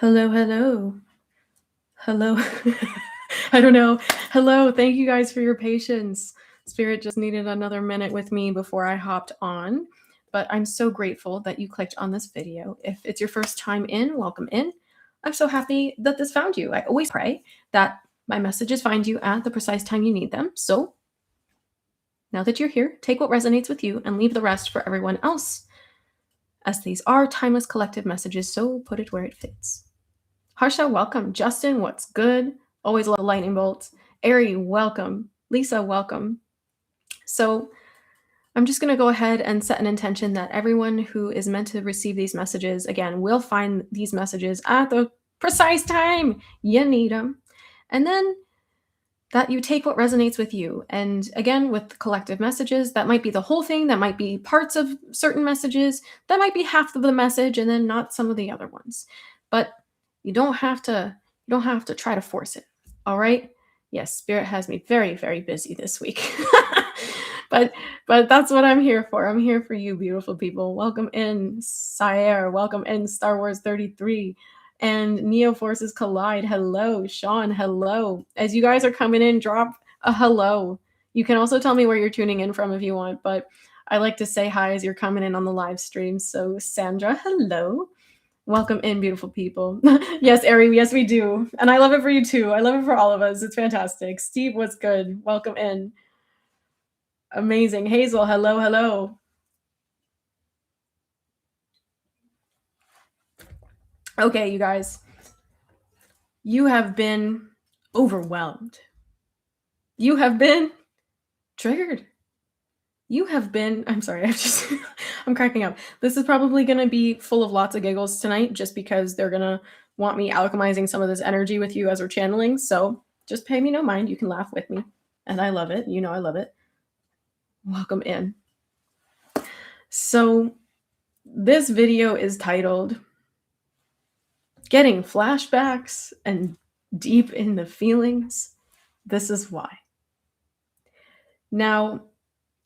Hello, hello. Hello. I don't know. Hello. Thank you guys for your patience. Spirit just needed another minute with me before I hopped on. But I'm so grateful that you clicked on this video. If it's your first time in, welcome in. I'm so happy that this found you. I always pray that my messages find you at the precise time you need them. So now that you're here, take what resonates with you and leave the rest for everyone else, as these are timeless collective messages, so put it where it fits. Harsha, welcome. Justin, what's good? Always love lightning bolts. Ari, welcome. Lisa, welcome. So I'm just going to go ahead and set an intention that everyone who is meant to receive these messages, again, will find these messages at the precise time you need them. And then that you take what resonates with you. And again, with collective messages, that might be the whole thing, that might be parts of certain messages, that might be half of the message, and then not some of the other ones. But you don't have to try to force it. All right? Yes, Spirit has me very, very busy this week. but that's what I'm here for. I'm here for you, beautiful people. Welcome in, Sire. Welcome in, Star Wars 33. And Neo Forces Collide. Hello, Sean. Hello. As you guys are coming in, drop a hello. You can also tell me where you're tuning in from if you want, but I like to say hi as you're coming in on the live stream. So Sandra, hello. Welcome in, beautiful people. Yes, Ari, yes, we do. And I love it for you too. I love it for all of us. It's fantastic. Steve, what's good? Welcome in. Amazing. Hazel, hello, hello. Okay, you guys. You have been overwhelmed. You have been triggered. You have been, I'm sorry, I'm cracking up. This is probably going to be full of lots of giggles tonight just because they're going to want me alchemizing some of this energy with you as we're channeling. So just pay me no mind. You can laugh with me. And I love it. You know I love it. Welcome in. So this video is titled Getting Flashbacks and Deep in the Feelings. This is why. Now,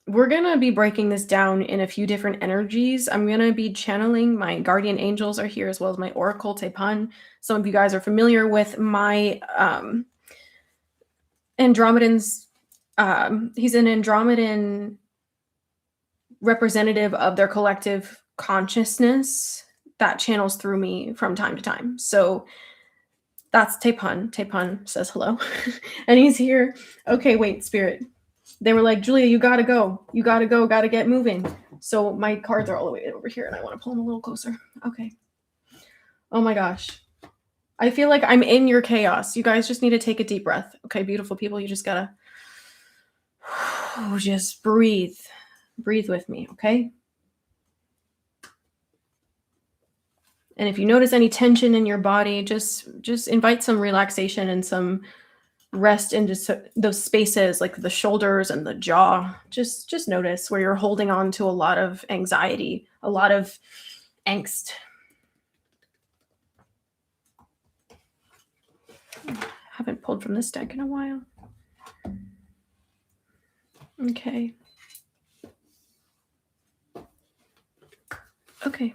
we're going to be breaking this down in a few different energies. I'm going to be channeling. My guardian angels are here as well as my oracle, Tepan. Some of you guys are familiar with my Andromedan's. He's an Andromedan representative of their collective consciousness that channels through me from time to time. So that's Tepan. Tepan says hello. And he's here. Okay, wait, Spirit. They were like, Julia, you gotta go. You gotta go, gotta get moving. So my cards are all the way over here and I want to pull them a little closer. Okay. Oh my gosh. I feel like I'm in your chaos. You guys just need to take a deep breath. Okay, beautiful people, you just gotta just breathe. Breathe with me, okay? And if you notice any tension in your body, just invite some relaxation and some rest into those spaces like the shoulders and the jaw. Just notice where you're holding on to a lot of anxiety, a lot of angst. Haven't pulled from this deck in a while. Okay. Okay.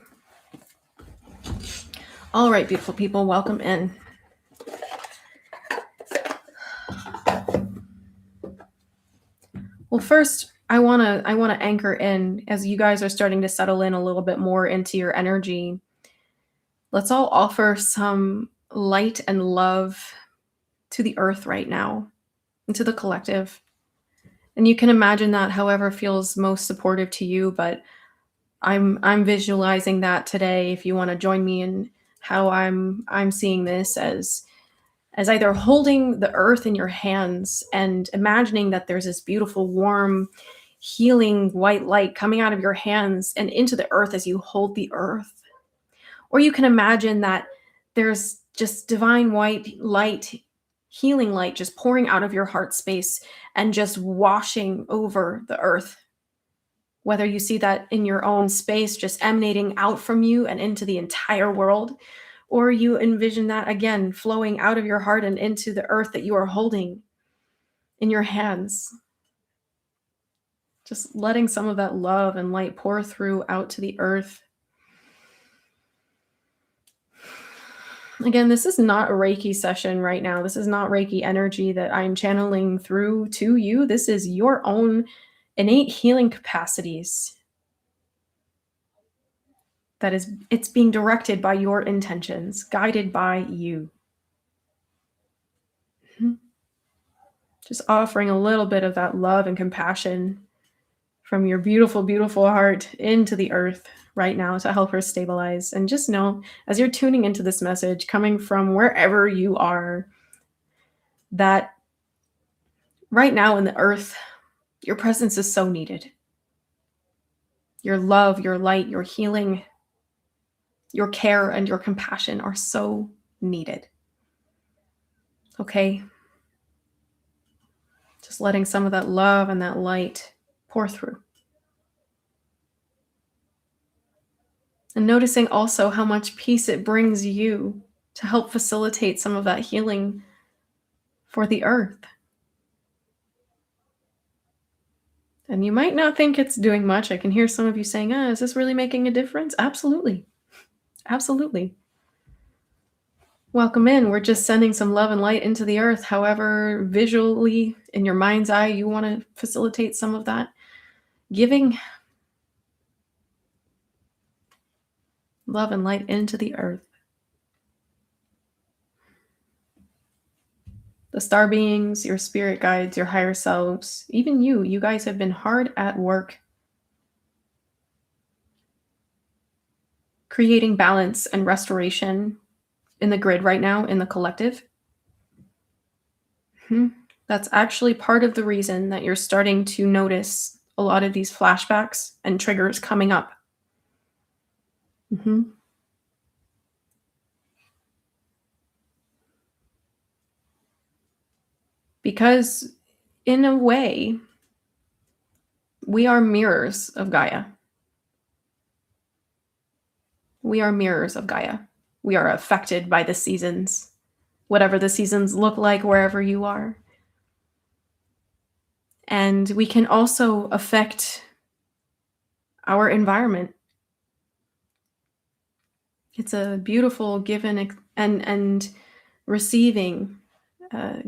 All right, beautiful people, welcome in. Well, first, I want to anchor in as you guys are starting to settle in a little bit more into your energy. Let's all offer some light and love to the earth right now and to the collective. And you can imagine that however feels most supportive to you, but I'm visualizing that today if you want to join me in how I'm seeing this as either holding the earth in your hands and imagining that there's this beautiful, warm, healing white light coming out of your hands and into the earth as you hold the earth. Or you can imagine that there's just divine white light, healing light, just pouring out of your heart space and just washing over the earth. Whether you see that in your own space, just emanating out from you and into the entire world, or you envision that again flowing out of your heart and into the earth that you are holding in your hands. Just letting some of that love and light pour through out to the earth. Again, this is not a Reiki session right now. This is not Reiki energy that I'm channeling through to you. This is your own innate healing capacities. It's being directed by your intentions, guided by you. Just offering a little bit of that love and compassion from your beautiful, beautiful heart into the earth right now to help her stabilize. And just know, as you're tuning into this message coming from wherever you are, that right now in the earth, your presence is so needed. Your love, your light, your healing, your care, and your compassion are so needed. Okay? Just letting some of that love and that light pour through. And noticing also how much peace it brings you to help facilitate some of that healing for the earth. And you might not think it's doing much. I can hear some of you saying, is this really making a difference? Absolutely. Absolutely. Welcome in. We're just sending some love and light into the earth. However, visually, in your mind's eye, you want to facilitate some of that. Giving love and light into the earth. The star beings, your spirit guides, your higher selves, even you guys have been hard at work creating balance and restoration in the grid right now, in the collective. That's actually part of the reason that you're starting to notice a lot of these flashbacks and triggers coming up. Because in a way, we are mirrors of Gaia. We are mirrors of Gaia. We are affected by the seasons, whatever the seasons look like wherever you are. And we can also affect our environment. It's a beautiful give and receiving,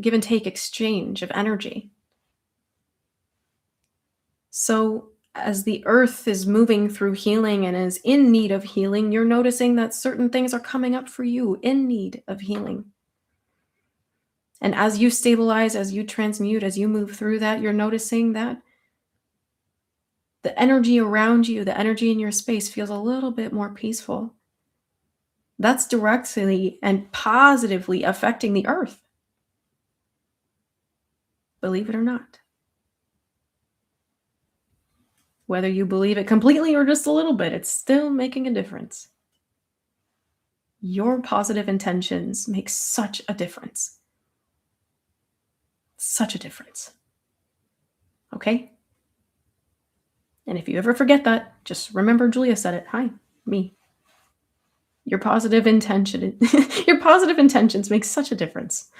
give and take exchange of energy. So as the earth is moving through healing and is in need of healing, you're noticing that certain things are coming up for you in need of healing. And as you stabilize, as you transmute, as you move through that, you're noticing that the energy around you, the energy in your space feels a little bit more peaceful. That's directly and positively affecting the earth. Believe it or not. Whether you believe it completely or just a little bit, it's still making a difference. Your positive intentions make such a difference. Such a difference. Okay? And if you ever forget that, just remember Julia said it. Hi, me. Your positive intentions make such a difference.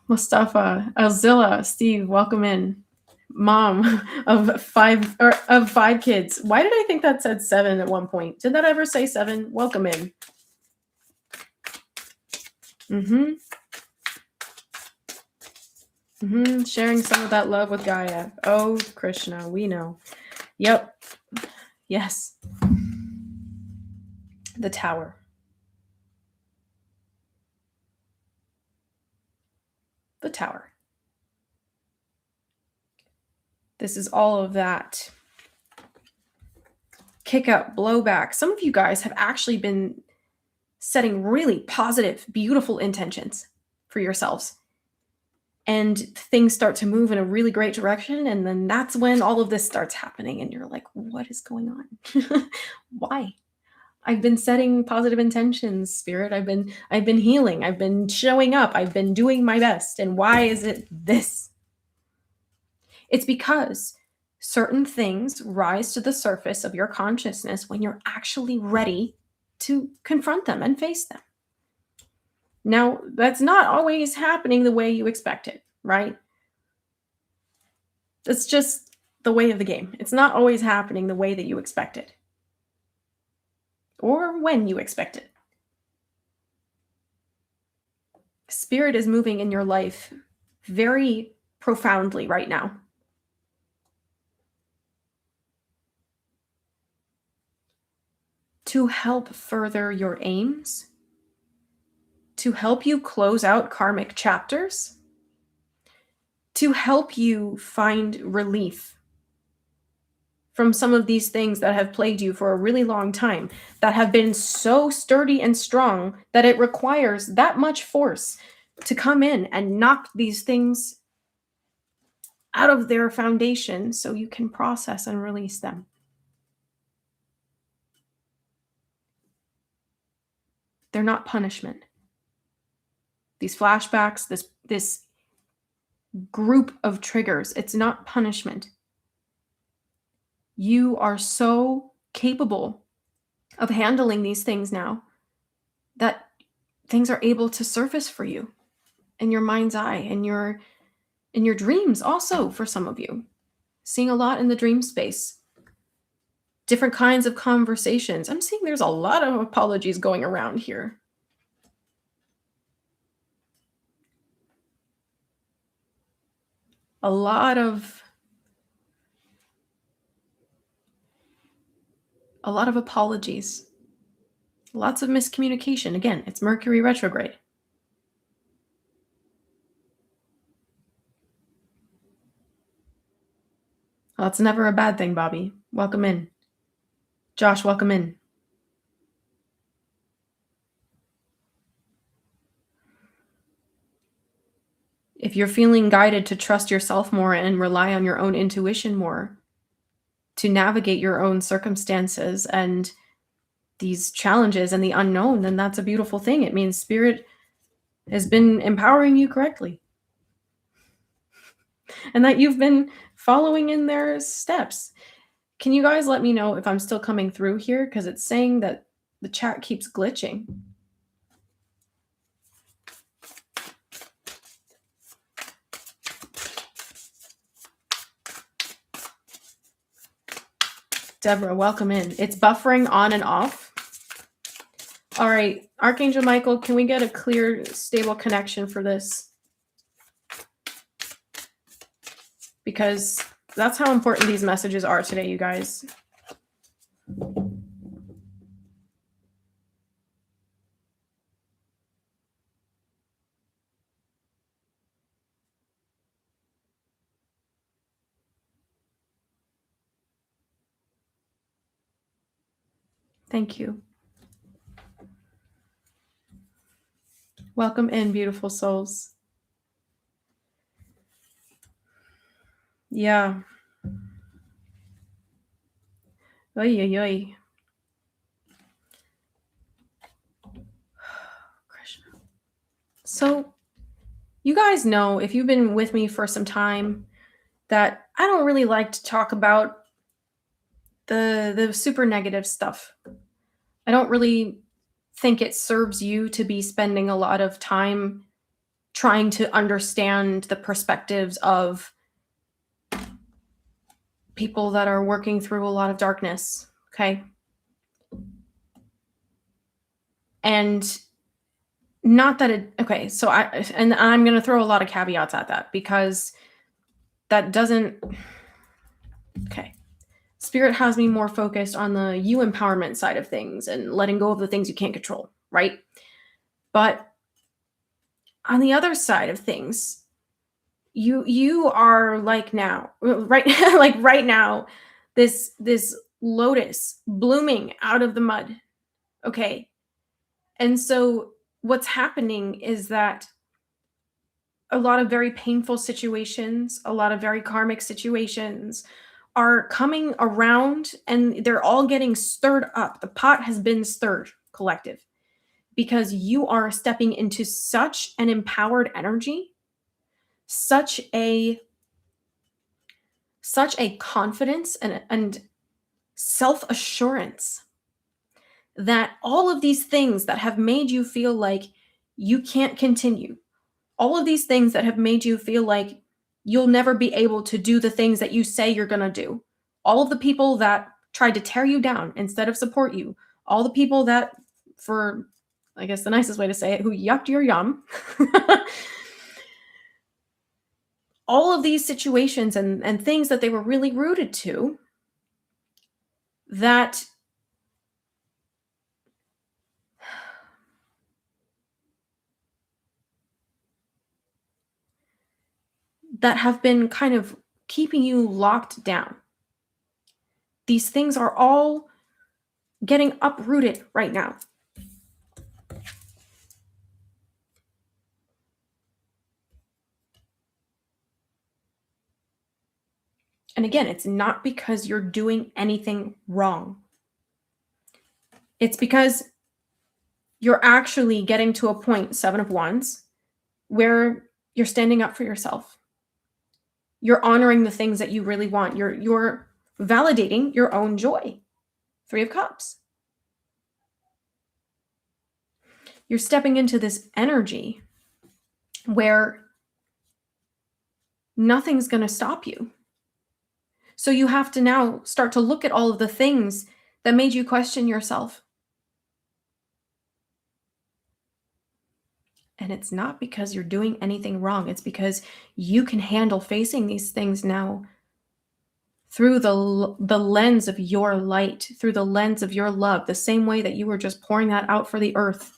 Mustafa, Alzilla, Steve, welcome in. Mom of five kids. Why did I think that said 7 at one point? Did that ever say 7? Welcome in. Sharing some of that love with Gaia. Oh, Krishna, we know. Yep. Yes. The tower. The tower. This is all of that. Kick up, blowback. Some of you guys have actually been setting really positive, beautiful intentions for yourselves. And things start to move in a really great direction. And then that's when all of this starts happening. And you're like, what is going on? Why? I've been setting positive intentions, Spirit. I've been healing. I've been showing up. I've been doing my best. And why is it this? It's because certain things rise to the surface of your consciousness when you're actually ready to confront them and face them. Now, that's not always happening the way you expected, right? It's just the way of the game. It's not always happening the way that you expected or when you expect it. Spirit is moving in your life very profoundly right now. To help further your aims, to help you close out karmic chapters, to help you find relief from some of these things that have plagued you for a really long time, that have been so sturdy and strong that it requires that much force to come in and knock these things out of their foundation so you can process and release them. They're not punishment. These flashbacks, this group of triggers, it's not punishment. You are so capable of handling these things now that things are able to surface for you in your mind's eye, in your dreams also, for some of you. Seeing a lot in the dream space. Different kinds of conversations. I'm seeing there's a lot of apologies going around here. A lot of apologies. Lots of miscommunication. Again, it's Mercury retrograde. Well, it's never a bad thing, Bobby. Welcome in. Josh, welcome in. If you're feeling guided to trust yourself more and rely on your own intuition more to navigate your own circumstances and these challenges and the unknown, then that's a beautiful thing. It means Spirit has been empowering you correctly. And that you've been following in their steps. Can you guys let me know if I'm still coming through here? Because it's saying that the chat keeps glitching. Deborah, welcome in. It's buffering on and off. All right, Archangel Michael, can we get a clear, stable connection for this? Because that's how important these messages are today, you guys. Thank you. Welcome in, beautiful souls. Yeah. Oy, oy, oy. Krishna. So, you guys know, if you've been with me for some time, that I don't really like to talk about the super negative stuff. I don't really think it serves you to be spending a lot of time trying to understand the perspectives of people that are working through a lot of darkness, okay? And not that it, okay, so I'm going to throw a lot of caveats at that because that doesn't, okay. Spirit has me more focused on the you empowerment side of things and letting go of the things you can't control, right? But on the other side of things, you are like now, right? Like right now, this lotus blooming out of the mud, okay? And so what's happening is that a lot of very painful situations, a lot of very karmic situations are coming around and they're all getting stirred up. The pot has been stirred, collective, because you are stepping into such an empowered energy, such a confidence and self-assurance that all of these things that have made you feel like you can't continue, all of these things that have made you feel like you'll never be able to do the things that you say you're going to do, all of the people that tried to tear you down instead of support you, all the people that for I guess the nicest way to say it, who yucked your yum. All of these situations and things that they were really rooted to that have been kind of keeping you locked down. These things are all getting uprooted right now. And again, it's not because you're doing anything wrong. It's because you're actually getting to a point, 7 of Wands, where you're standing up for yourself. You're honoring the things that you really want. You're validating your own joy. 3 of Cups. You're stepping into this energy where nothing's going to stop you. So you have to now start to look at all of the things that made you question yourself. And it's not because you're doing anything wrong. It's because you can handle facing these things now through the lens of your light, through the lens of your love, the same way that you were just pouring that out for the earth,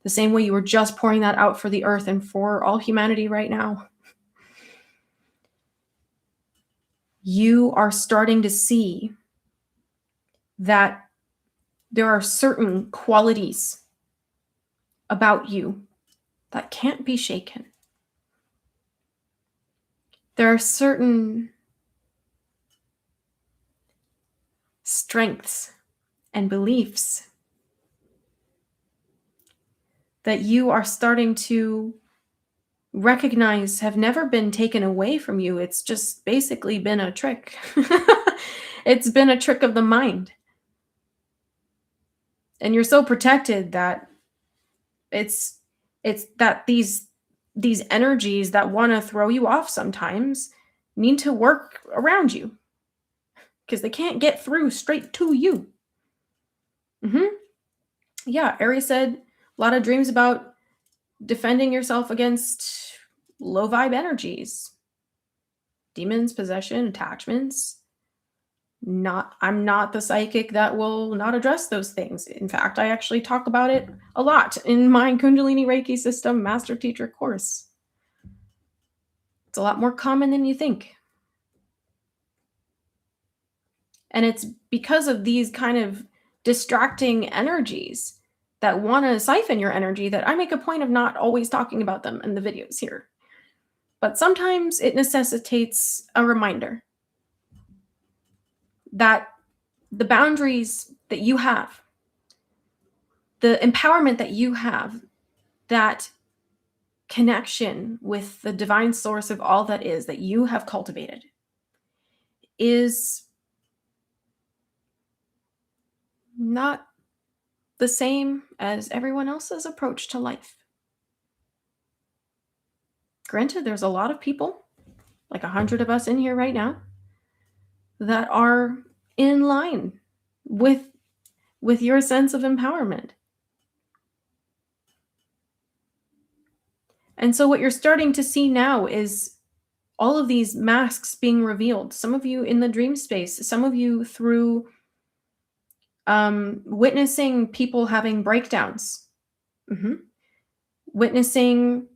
the same way you were just pouring that out for the earth and for all humanity right now. You are starting to see that there are certain qualities about you that can't be shaken. There are certain strengths and beliefs that you are starting to recognize have never been taken away from you. It's just basically been a trick. It's been a trick of the mind. And you're so protected that it's that these energies that want to throw you off sometimes need to work around you because they can't get through straight to you. Yeah, Aries said a lot of dreams about defending yourself against low vibe energies, demons, possession, attachments. I'm not the psychic that will not address those things. In fact, I actually talk about it a lot in my Kundalini Reiki system master teacher course. It's a lot more common than you think. And it's because of these kind of distracting energies that want to siphon your energy that I make a point of not always talking about them in the videos here. But sometimes it necessitates a reminder that the boundaries that you have, the empowerment that you have, that connection with the divine source of all that is that you have cultivated is not the same as everyone else's approach to life. Granted, there's a lot of people, like 100 of us in here right now, that are in line with your sense of empowerment. And so what you're starting to see now is all of these masks being revealed. Some of you in the dream space, some of you through witnessing people having breakdowns. Witnessing,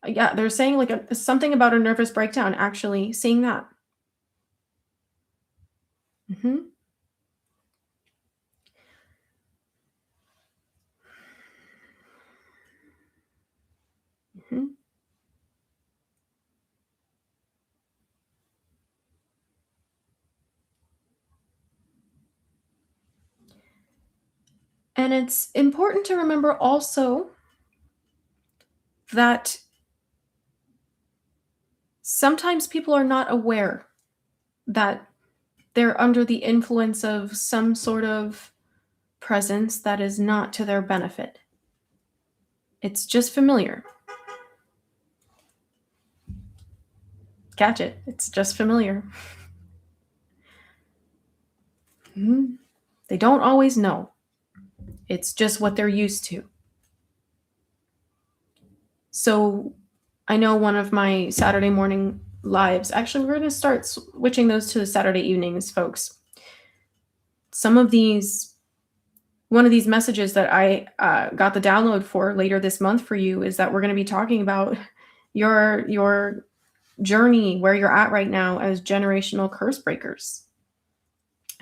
they're saying like something about a nervous breakdown, actually seeing that. And it's important to remember also that sometimes people are not aware that they're under the influence of some sort of presence that is not to their benefit. It's just familiar. Catch it. It's just familiar. They don't always know. It's just what they're used to. So I know one of my Saturday morning lives, actually, we're going to start switching those to the Saturday evenings, folks. One of these messages that I got the download for later this month for you is that we're going to be talking about your journey, where you're at right now as generational curse breakers.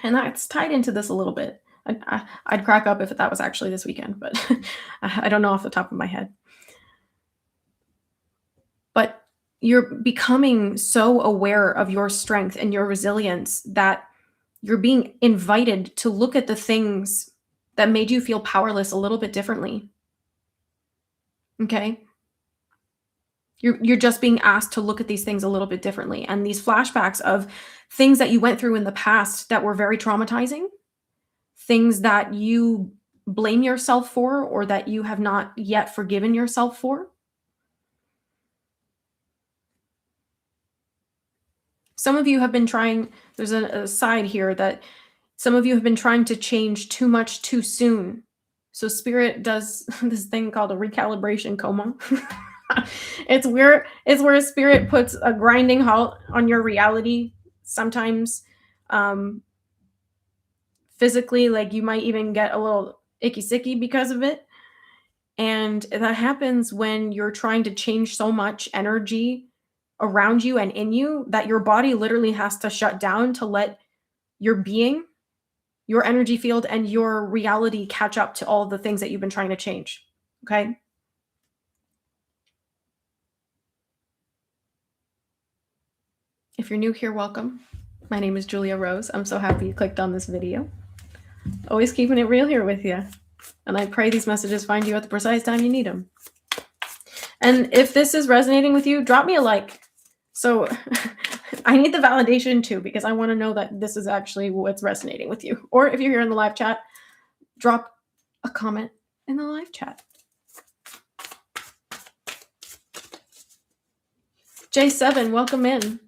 And that's tied into this a little bit. I'd crack up if that was actually this weekend, but I don't know off the top of my head. But you're becoming so aware of your strength and your resilience that you're being invited to look at the things that made you feel powerless a little bit differently. Okay? You're just being asked to look at these things a little bit differently. And these flashbacks of things that you went through in the past that were very traumatizing, things that you blame yourself for or that you have not yet forgiven yourself for. Some of you have been trying, there's a side here that some of you have been trying to change too much too soon. So Spirit does this thing called a recalibration coma. It's where Spirit puts a grinding halt on your reality. Sometimes physically, like you might even get a little icky sicky because of it. And that happens when you're trying to change so much energy around you and in you that your body literally has to shut down to let your being, your energy field, and your reality catch up to all the things that you've been trying to change. Okay? If you're new here, welcome. My name is Julia Rose. I'm so happy you clicked on this video. Always keeping it real here with you. And I pray these messages find you at the precise time you need them. And if this is resonating with you, drop me a like. So I need the validation too, because I want to know that this is actually what's resonating with you. Or if you're here in the live chat, drop a comment in the live chat. J7, welcome in.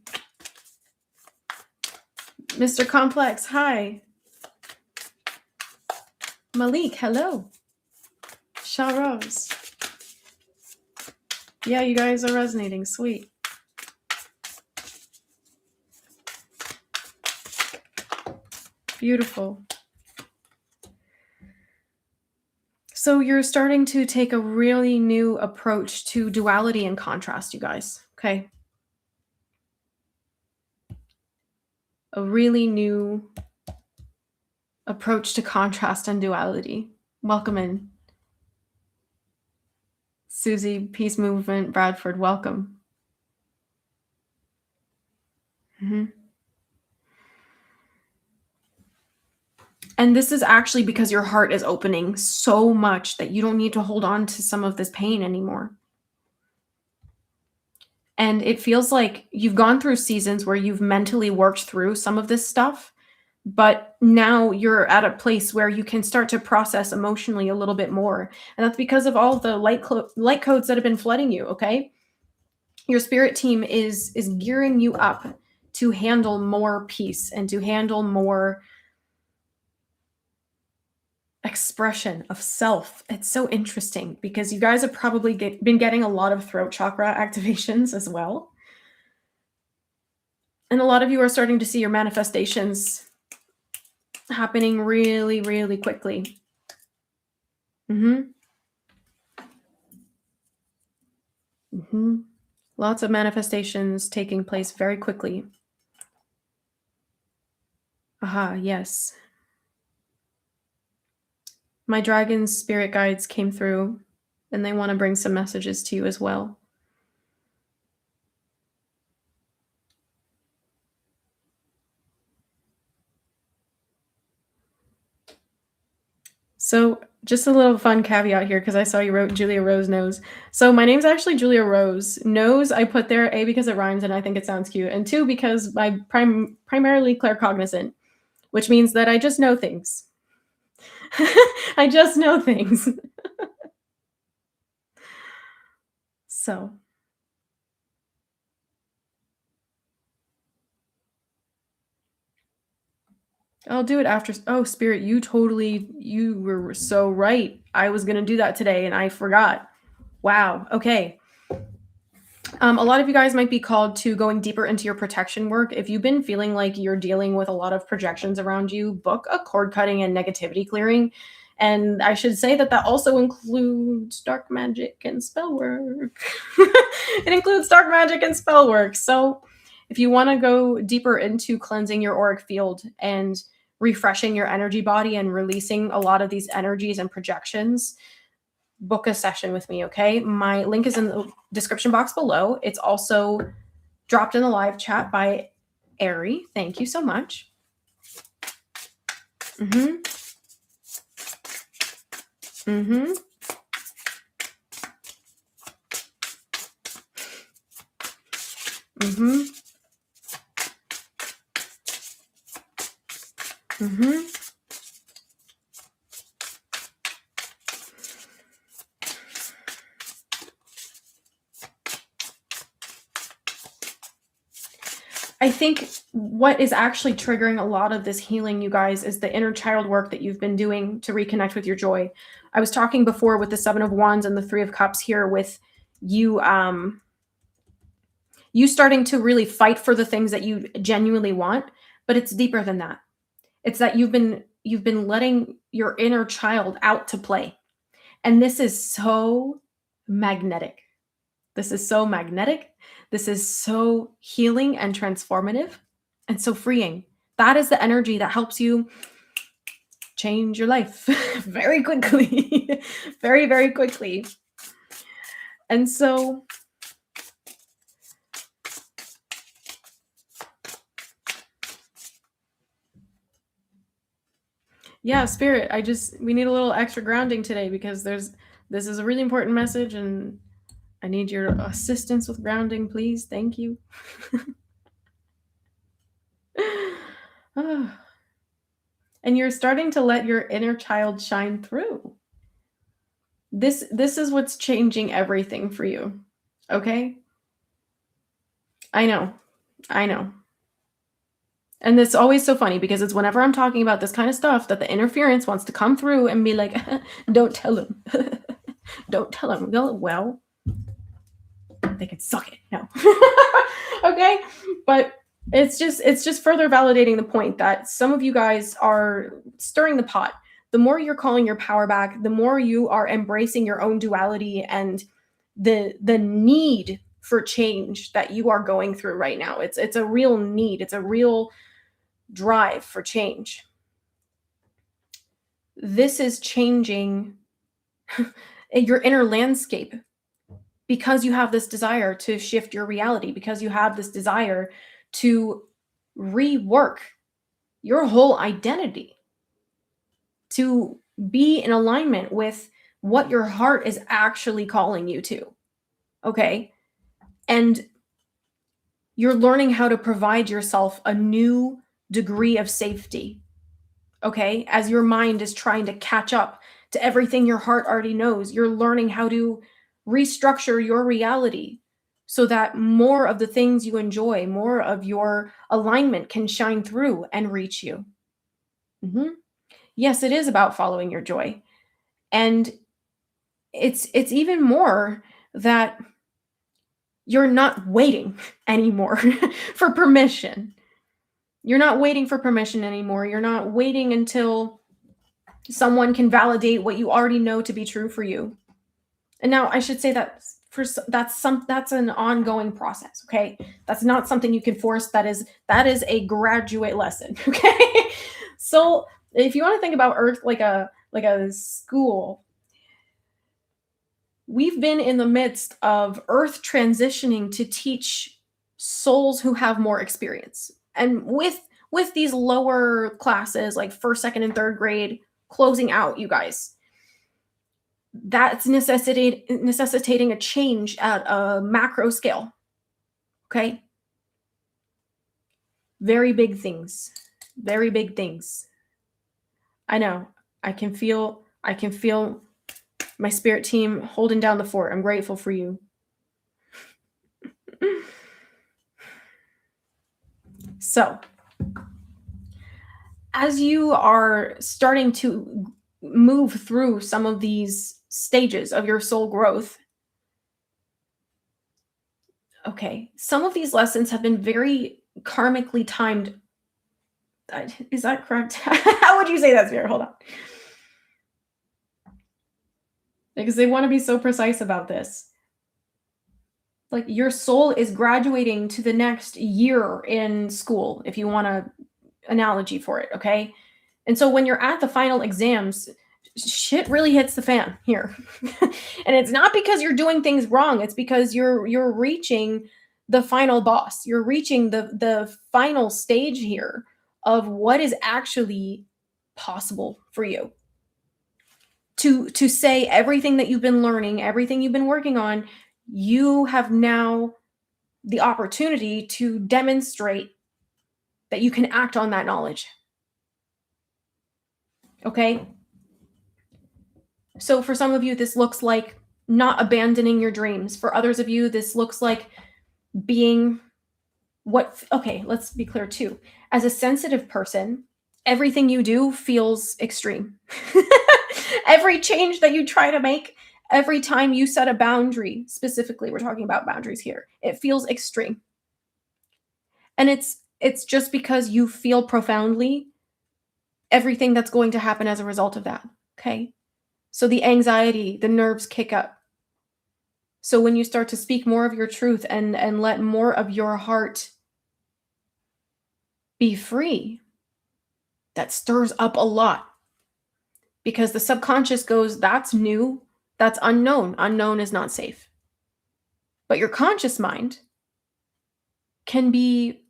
Mr. Complex, hi. Malik, hello. Sharos. Yeah, you guys are resonating. Sweet. Beautiful. So you're starting to take a really new approach to duality and contrast, you guys. Okay. A really new approach to contrast and duality. Welcome in. Susie, Peace Movement, Bradford, welcome. Mm-hmm. And this is actually because your heart is opening so much that you don't need to hold on to some of this pain anymore. And it feels like you've gone through seasons where you've mentally worked through some of this stuff, but now you're at a place where you can start to process emotionally a little bit more. And that's because of all the light codes that have been flooding you, okay? Your spirit team is gearing you up to handle more peace and to handle more expression of self. It's so interesting because you guys have probably been getting a lot of throat chakra activations as well. And a lot of you are starting to see your manifestations happening really, really quickly. Lots of manifestations taking place very quickly. Aha, yes. My dragon's spirit guides came through and they want to bring some messages to you as well. So just a little fun caveat here, because I saw you wrote Julia Rose Nose. So my name's actually Julia Rose. Nose I put there, A, because it rhymes and I think it sounds cute, and 2, because I'm primarily claircognizant, which means that I just know things. I just know things. So. I'll do it after. Oh, Spirit, you were so right. I was going to do that today and I forgot. Wow. Okay. A lot of you guys might be called to going deeper into your protection work. If you've been feeling like you're dealing with a lot of projections around you, book a cord cutting and negativity clearing. And I should say that also includes dark magic and spell work. It includes dark magic and spell work. So if you want to go deeper into cleansing your auric field and refreshing your energy body and releasing a lot of these energies and projections, book a session with me, okay? My link is in the description box below. It's also dropped in the live chat by Ari. Thank you so much. Mm-hmm. Mm-hmm. Mm-hmm. Mm-hmm. I think what is actually triggering a lot of this healing, you guys, is the inner child work that you've been doing to reconnect with your joy. I was talking before with the 7 of Wands and the 3 of Cups here with you, you starting to really fight for the things that you genuinely want, but it's deeper than that. It's that you've been letting your inner child out to play. And this is so magnetic. This is so magnetic. This is so healing and transformative and so freeing. That is the energy that helps you change your life very quickly, very, very quickly. And so, yeah, Spirit, we need a little extra grounding today because this is a really important message and I need your assistance with grounding, please. Thank you. And you're starting to let your inner child shine through. This is what's changing everything for you. Okay? I know. And it's always so funny because it's whenever I'm talking about this kind of stuff that the interference wants to come through and be like, don't tell him. Don't tell him. Well, they can suck it. No. Okay? But it's just further validating the point that some of you guys are stirring the pot. The more you're calling your power back, the more you are embracing your own duality and the need for change that you are going through right now. It's a real need. It's a real drive for change. This is changing your inner landscape because you have this desire to shift your reality, because you have this desire to rework your whole identity, to be in alignment with what your heart is actually calling you to. Okay? And you're learning how to provide yourself a new degree of safety. Okay? As your mind is trying to catch up to everything your heart already knows, you're learning how to restructure your reality so that more of the things you enjoy, more of your alignment can shine through and reach you. Mm-hmm. Yes, it is about following your joy. And it's even more that you're not waiting anymore for permission. You're not waiting for permission anymore. You're not waiting until someone can validate what you already know to be true for you. And now I should say that that's an ongoing process, okay? That's not something you can force. That is a graduate lesson, okay? So if you want to think about Earth like a school, we've been in the midst of Earth transitioning to teach souls who have more experience. And with these lower classes like first, second, and third grade closing out, you guys, that's necessitating a change at a macro scale. Okay? Very big things. Very big things. I know. I can feel my spirit team holding down the fort. I'm grateful for you. So, as you are starting to move through some of these stages of your soul growth, okay, some of these lessons have been very karmically timed. Is that correct? How would you say that, Spirit? Hold on. Because they want to be so precise about this. Like, your soul is graduating to the next year in school, if you want an analogy for it, okay? And so when you're at the final exams, shit really hits the fan here. And it's not because you're doing things wrong, it's because you're reaching the final boss. You're reaching the final stage here of what is actually possible for you. To say everything that you've been learning, everything you've been working on, you have now the opportunity to demonstrate that you can act on that knowledge. Okay? So for some of you, this looks like not abandoning your dreams. For others of you, this looks like being okay, let's be clear too. As a sensitive person, everything you do feels extreme. Every change that you try to make, every time you set a boundary, specifically, we're talking about boundaries here, it feels extreme. And it's just because you feel profoundly everything that's going to happen as a result of that, okay? So the anxiety, the nerves kick up. So when you start to speak more of your truth and let more of your heart be free, that stirs up a lot. Because the subconscious goes, that's new, that's unknown. Unknown is not safe. But your conscious mind can be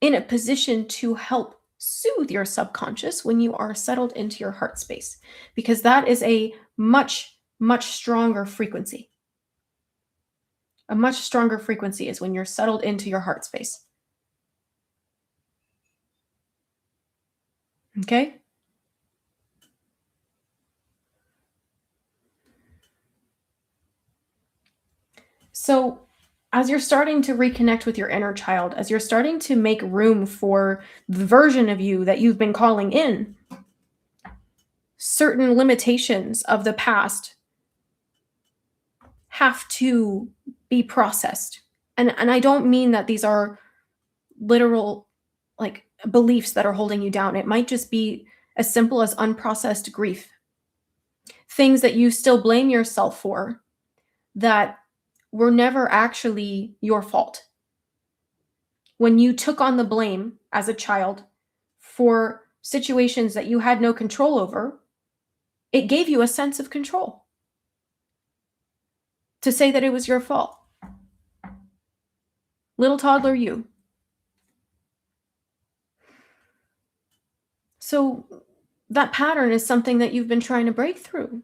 in a position to help soothe your subconscious when you are settled into your heart space, because that is a much, much stronger frequency. A much stronger frequency is when you're settled into your heart space. Okay? So, as you're starting to reconnect with your inner child, as you're starting to make room for the version of you that you've been calling in, certain limitations of the past have to be processed. And I don't mean that these are literal, like, beliefs that are holding you down. It might just be as simple as unprocessed grief. Things that you still blame yourself for that were never actually your fault. When you took on the blame as a child for situations that you had no control over, it gave you a sense of control to say that it was your fault. Little toddler you. So that pattern is something that you've been trying to break through.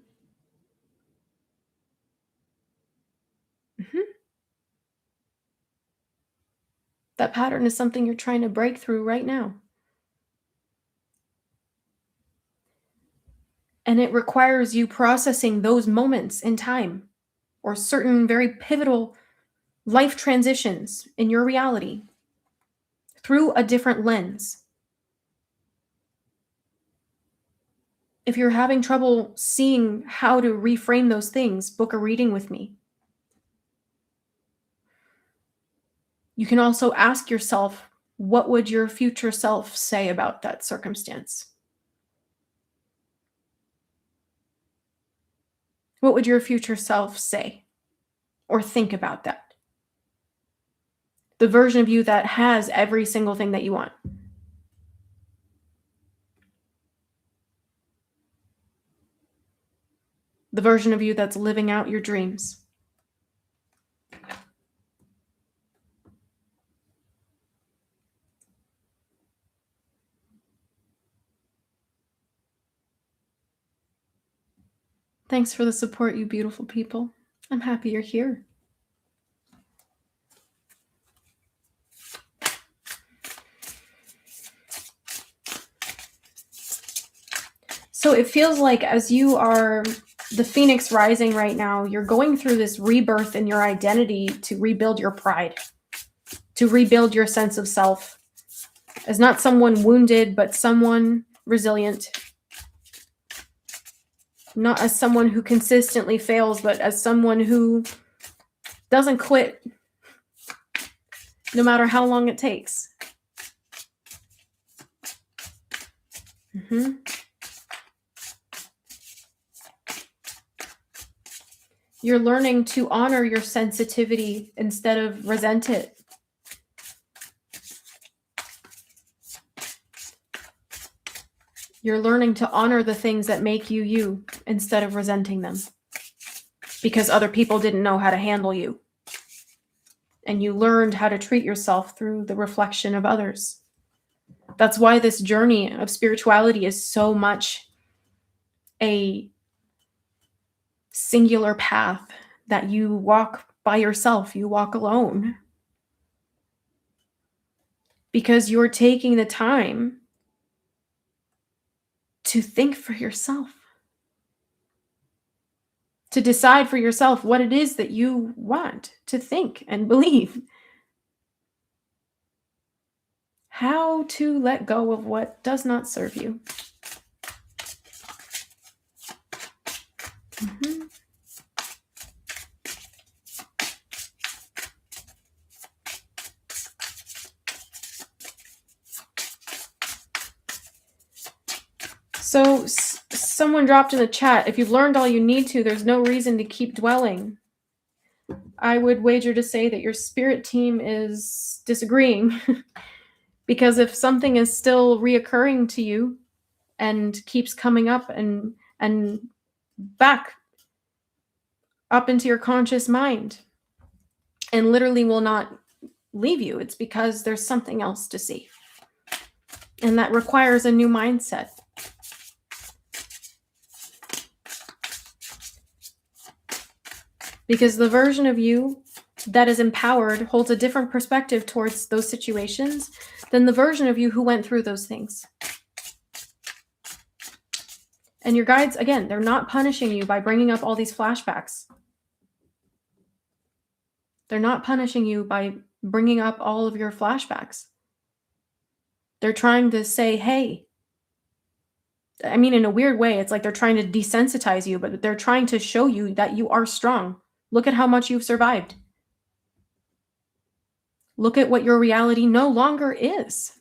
That pattern is something you're trying to break through right now. And it requires you processing those moments in time or certain very pivotal life transitions in your reality through a different lens. If you're having trouble seeing how to reframe those things, book a reading with me. You can also ask yourself, what would your future self say about that circumstance? What would your future self say or think about that? The version of you that has every single thing that you want. The version of you that's living out your dreams. Thanks for the support, you beautiful people. I'm happy you're here. So it feels like as you are the phoenix rising right now, you're going through this rebirth in your identity to rebuild your pride, to rebuild your sense of self, as not someone wounded, but someone resilient. Not as someone who consistently fails, but as someone who doesn't quit no matter how long it takes. You're learning to honor your sensitivity instead of resent it. You're learning to honor the things that make you you instead of resenting them because other people didn't know how to handle you. And you learned how to treat yourself through the reflection of others. That's why this journey of spirituality is so much a singular path that you walk by yourself, you walk alone. Because you're taking the time to think for yourself, to decide for yourself what it is that you want to think and believe. How to let go of what does not serve you. So someone dropped in the chat, if you've learned all you need to, there's no reason to keep dwelling. I would wager to say that your spirit team is disagreeing. Because if something is still reoccurring to you and keeps coming up and back up into your conscious mind and literally will not leave you, it's because there's something else to see. And that requires a new mindset. Because the version of you that is empowered holds a different perspective towards those situations than the version of you who went through those things. And your guides, again, they're not punishing you by bringing up all these flashbacks. They're not punishing you by bringing up all of your flashbacks. They're trying to say, hey, I mean, in a weird way, it's like they're trying to desensitize you, but they're trying to show you that you are strong. Look at how much you've survived. Look at what your reality no longer is.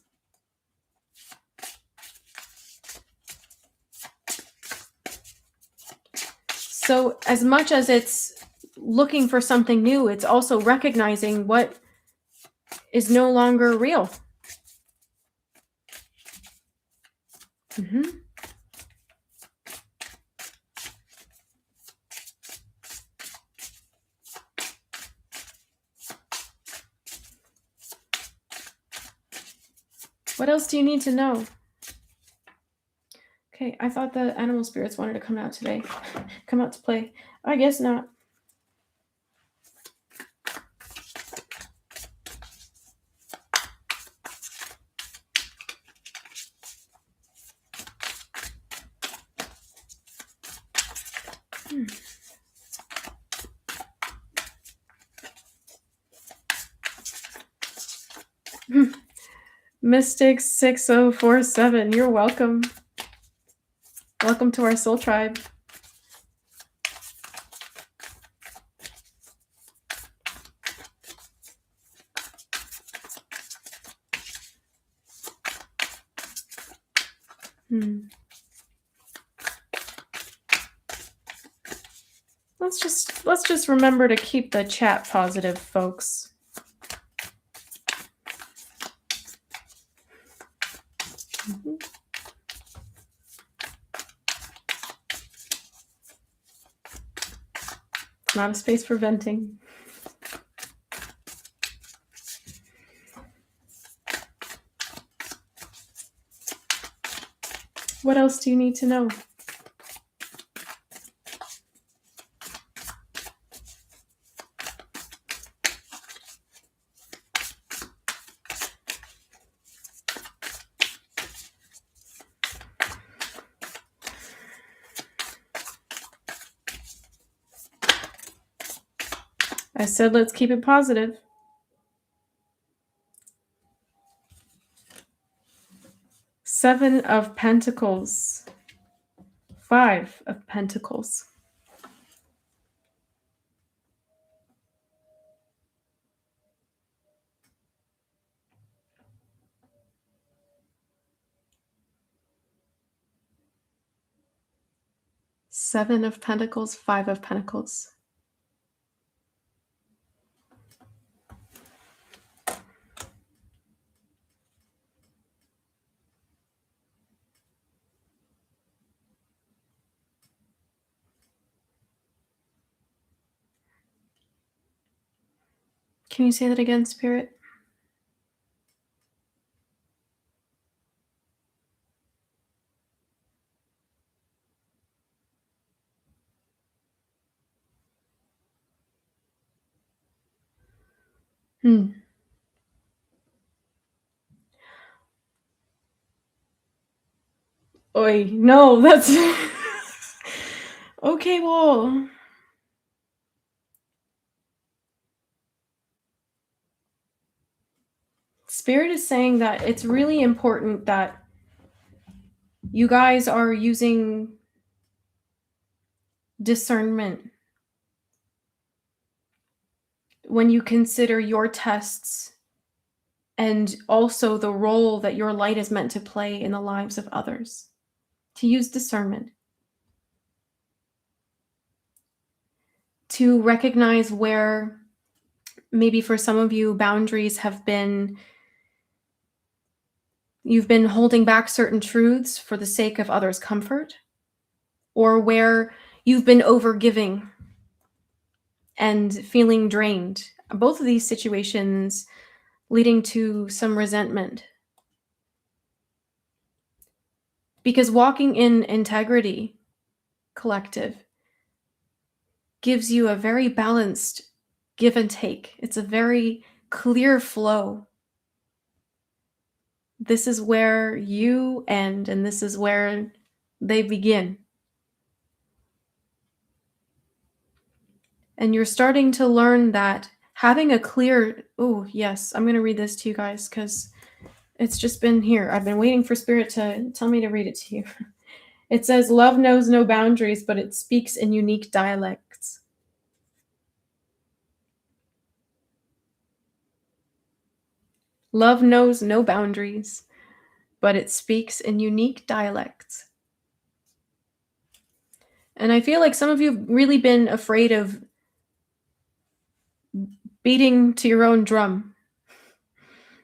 So as much as it's looking for something new, it's also recognizing what is no longer real. What else do you need to know? Okay, I thought the animal spirits wanted to come out today. Come out to play. I guess not. Mystic 6047, you're welcome. Welcome to our soul tribe. Let's just remember to keep the chat positive, folks. Not a space for venting. What else do you need to know? I said, let's keep it positive. 7 of Pentacles, 5 of Pentacles. Seven of Pentacles, 5 of Pentacles. Can you say that again, Spirit? Oi, no, that's... Okay, well... Spirit is saying that it's really important that you guys are using discernment when you consider your tests and also the role that your light is meant to play in the lives of others. To use discernment. To recognize where maybe for some of you boundaries have been, you've been holding back certain truths for the sake of others' comfort, or where you've been overgiving and feeling drained. Both of these situations leading to some resentment. Because walking in integrity, collective, gives you a very balanced give and take. It's a very clear flow. This is where you end, and this is where they begin. And you're starting to learn that having a clear, oh, yes, I'm going to read this to you guys because it's just been here. I've been waiting for Spirit to tell me to read it to you. It says, love knows no boundaries, but it speaks in unique dialects. Love knows no boundaries, but it speaks in unique dialects. And I feel like some of you have really been afraid of beating to your own drum.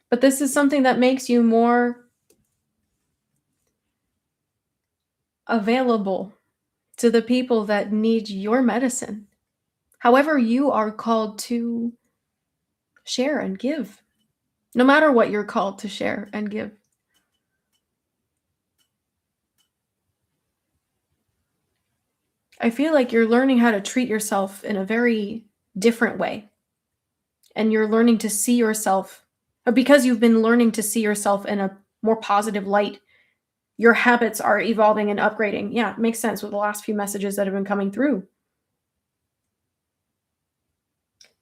But this is something that makes you more available to the people that need your medicine. However, you are called to share and give. No matter what you're called to share and give. I feel like you're learning how to treat yourself in a very different way. And you're learning to see yourself, or because you've been learning to see yourself in a more positive light, your habits are evolving and upgrading. Yeah, it makes sense with the last few messages that have been coming through.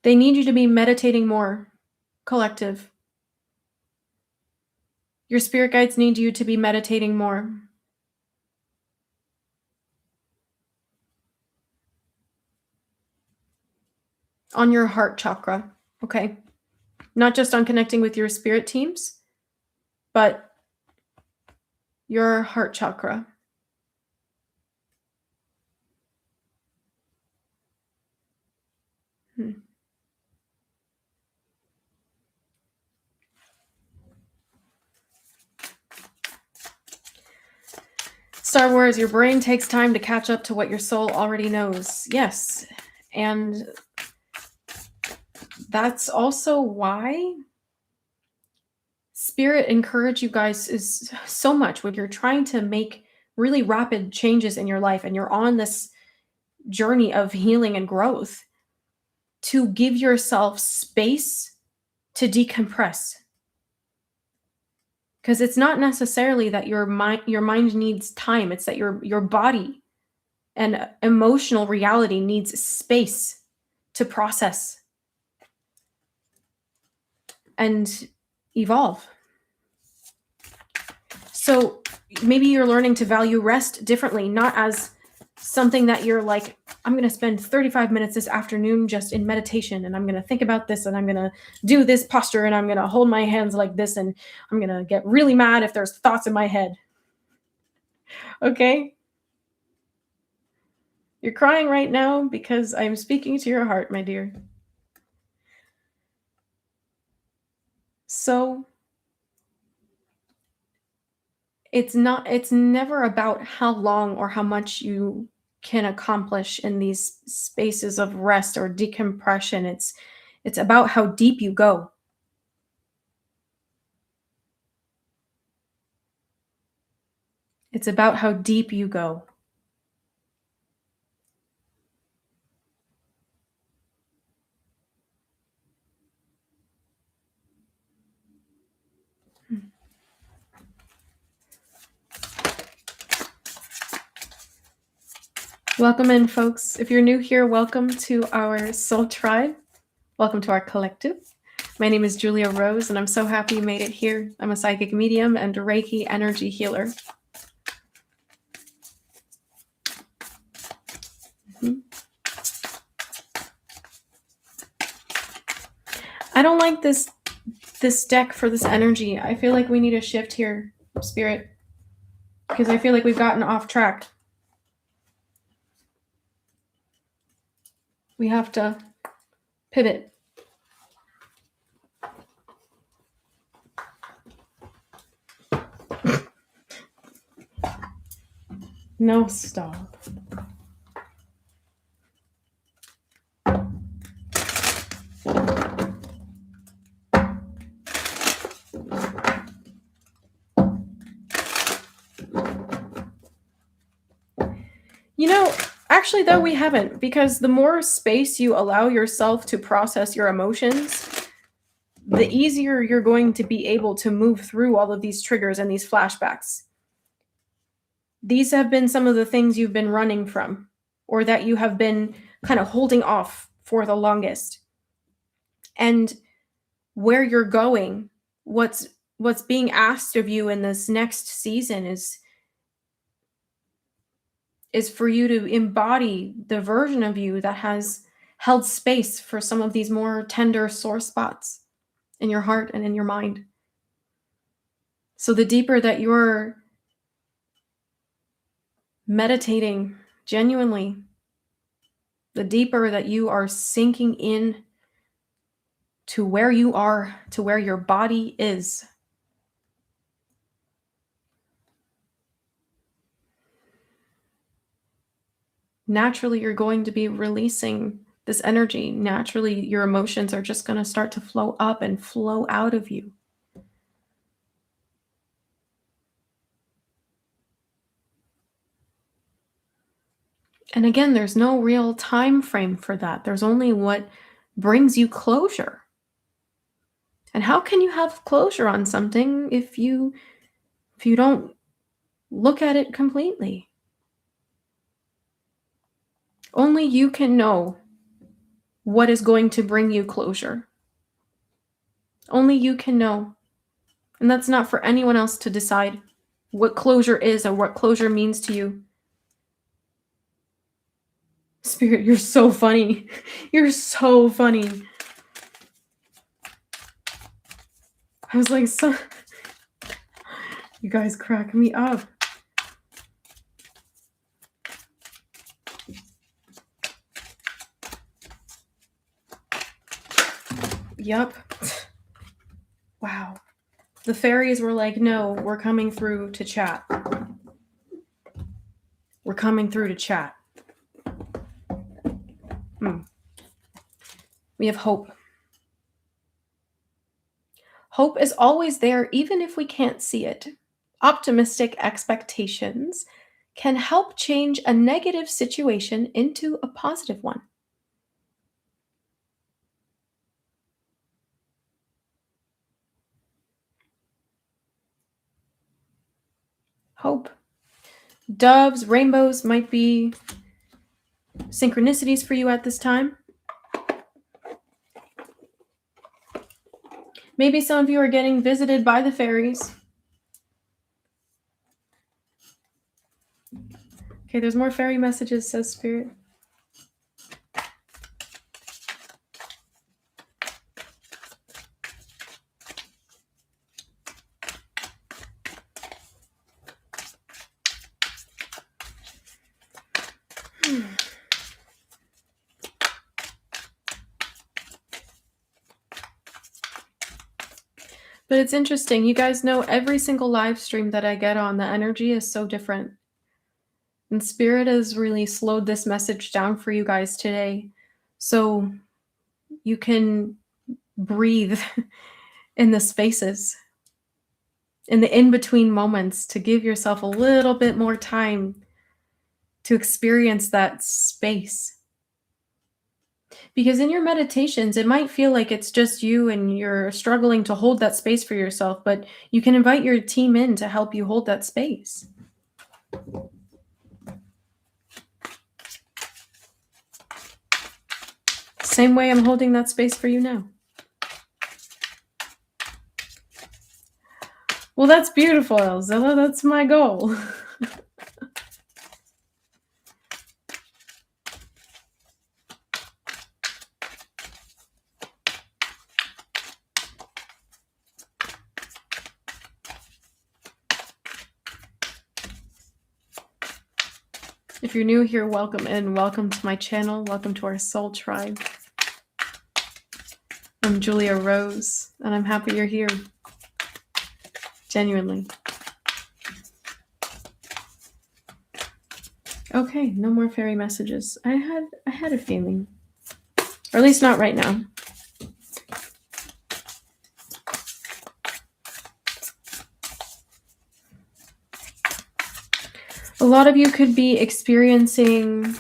They need you to be meditating more, collective. Your spirit guides need you to be meditating more. On your heart chakra, okay? Not just on connecting with your spirit teams, but your heart chakra. Star Wars, your brain takes time to catch up to what your soul already knows. Yes. And that's also why Spirit encourage you guys is so much when you're trying to make really rapid changes in your life and you're on this journey of healing and growth, to give yourself space to decompress. Because it's not necessarily that your mind needs time. It's that your body and emotional reality needs space to process and evolve. So maybe you're learning to value rest differently, not as something that you're like, I'm going to spend 35 minutes this afternoon just in meditation, and I'm going to think about this, and I'm going to do this posture, and I'm going to hold my hands like this, and I'm going to get really mad if there's thoughts in my head. Okay? You're crying right now because I'm speaking to your heart, my dear. So it's never about how long or how much you can accomplish in these spaces of rest or decompression. It's about how deep you go. It's about how deep you go. Welcome in, folks. If you're new here, welcome to our soul tribe. Welcome to our collective. My name is Julia Rose, and I'm so happy you made it here. I'm a psychic medium and a Reiki energy healer. I don't like this deck for this energy. I feel like we need a shift here, Spirit, because I feel like we've gotten off track. We have to pivot. No, stop. You know, actually, though, we haven't, because the more space you allow yourself to process your emotions, the easier you're going to be able to move through all of these triggers and these flashbacks. These have been some of the things you've been running from, or that you have been kind of holding off for the longest. And where you're going, what's being asked of you in this next season is for you to embody the version of you that has held space for some of these more tender sore spots in your heart and in your mind. So the deeper that you're meditating genuinely, the deeper that you are sinking in to where you are, to where your body is, naturally you're going to be releasing this energy. Naturally, your emotions are just going to start to flow up and flow out of you. And again, there's no real time frame for that. There's only what brings you closure. And how can you have closure on something if you don't look at it completely? Only you can know what is going to bring you closure. Only you can know. And that's not for anyone else to decide what closure is or what closure means to you. Spirit, you're so funny. You're so funny. I was like, you guys crack me up. Yup. Wow. The fairies were like, no, we're coming through to chat. We're coming through to chat. We have hope. Hope is always there, even if we can't see it. Optimistic expectations can help change a negative situation into a positive one. Hope. Doves, rainbows might be synchronicities for you at this time. Maybe some of you are getting visited by the fairies. Okay, there's more fairy messages, says Spirit. But it's interesting. You guys know every single live stream that I get on, the energy is so different. And Spirit has really slowed this message down for you guys today. So you can breathe in the spaces, in the in-between moments, to give yourself a little bit more time to experience that space. Because in your meditations, it might feel like it's just you and you're struggling to hold that space for yourself, but you can invite your team in to help you hold that space. Same way I'm holding that space for you now. Well, that's beautiful, Elzilla. That's my goal. If you're new here, welcome in. Welcome to my channel. Welcome to our soul tribe. I'm Julia Rose, and I'm happy you're here. Genuinely. Okay, no more fairy messages. I had a feeling. Or at least not right now. A lot of you could be experiencing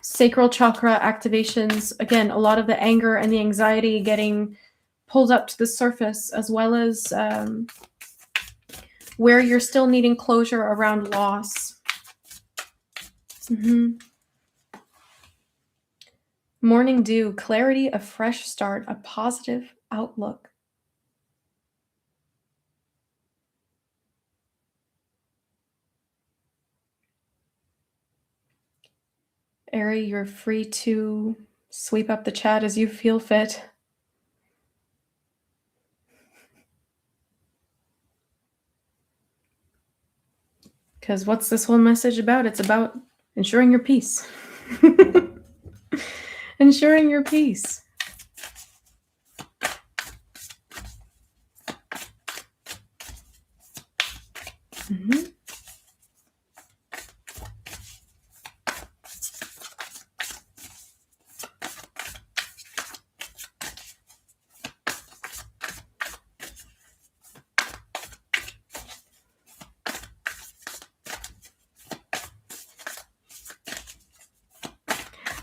sacral chakra activations. Again, a lot of the anger and the anxiety getting pulled up to the surface, as well as where you're still needing closure around loss. Morning dew, clarity, a fresh start, a positive outlook. Ari, you're free to sweep up the chat as you feel fit. Because what's this whole message about? It's about ensuring your peace. Ensuring your peace.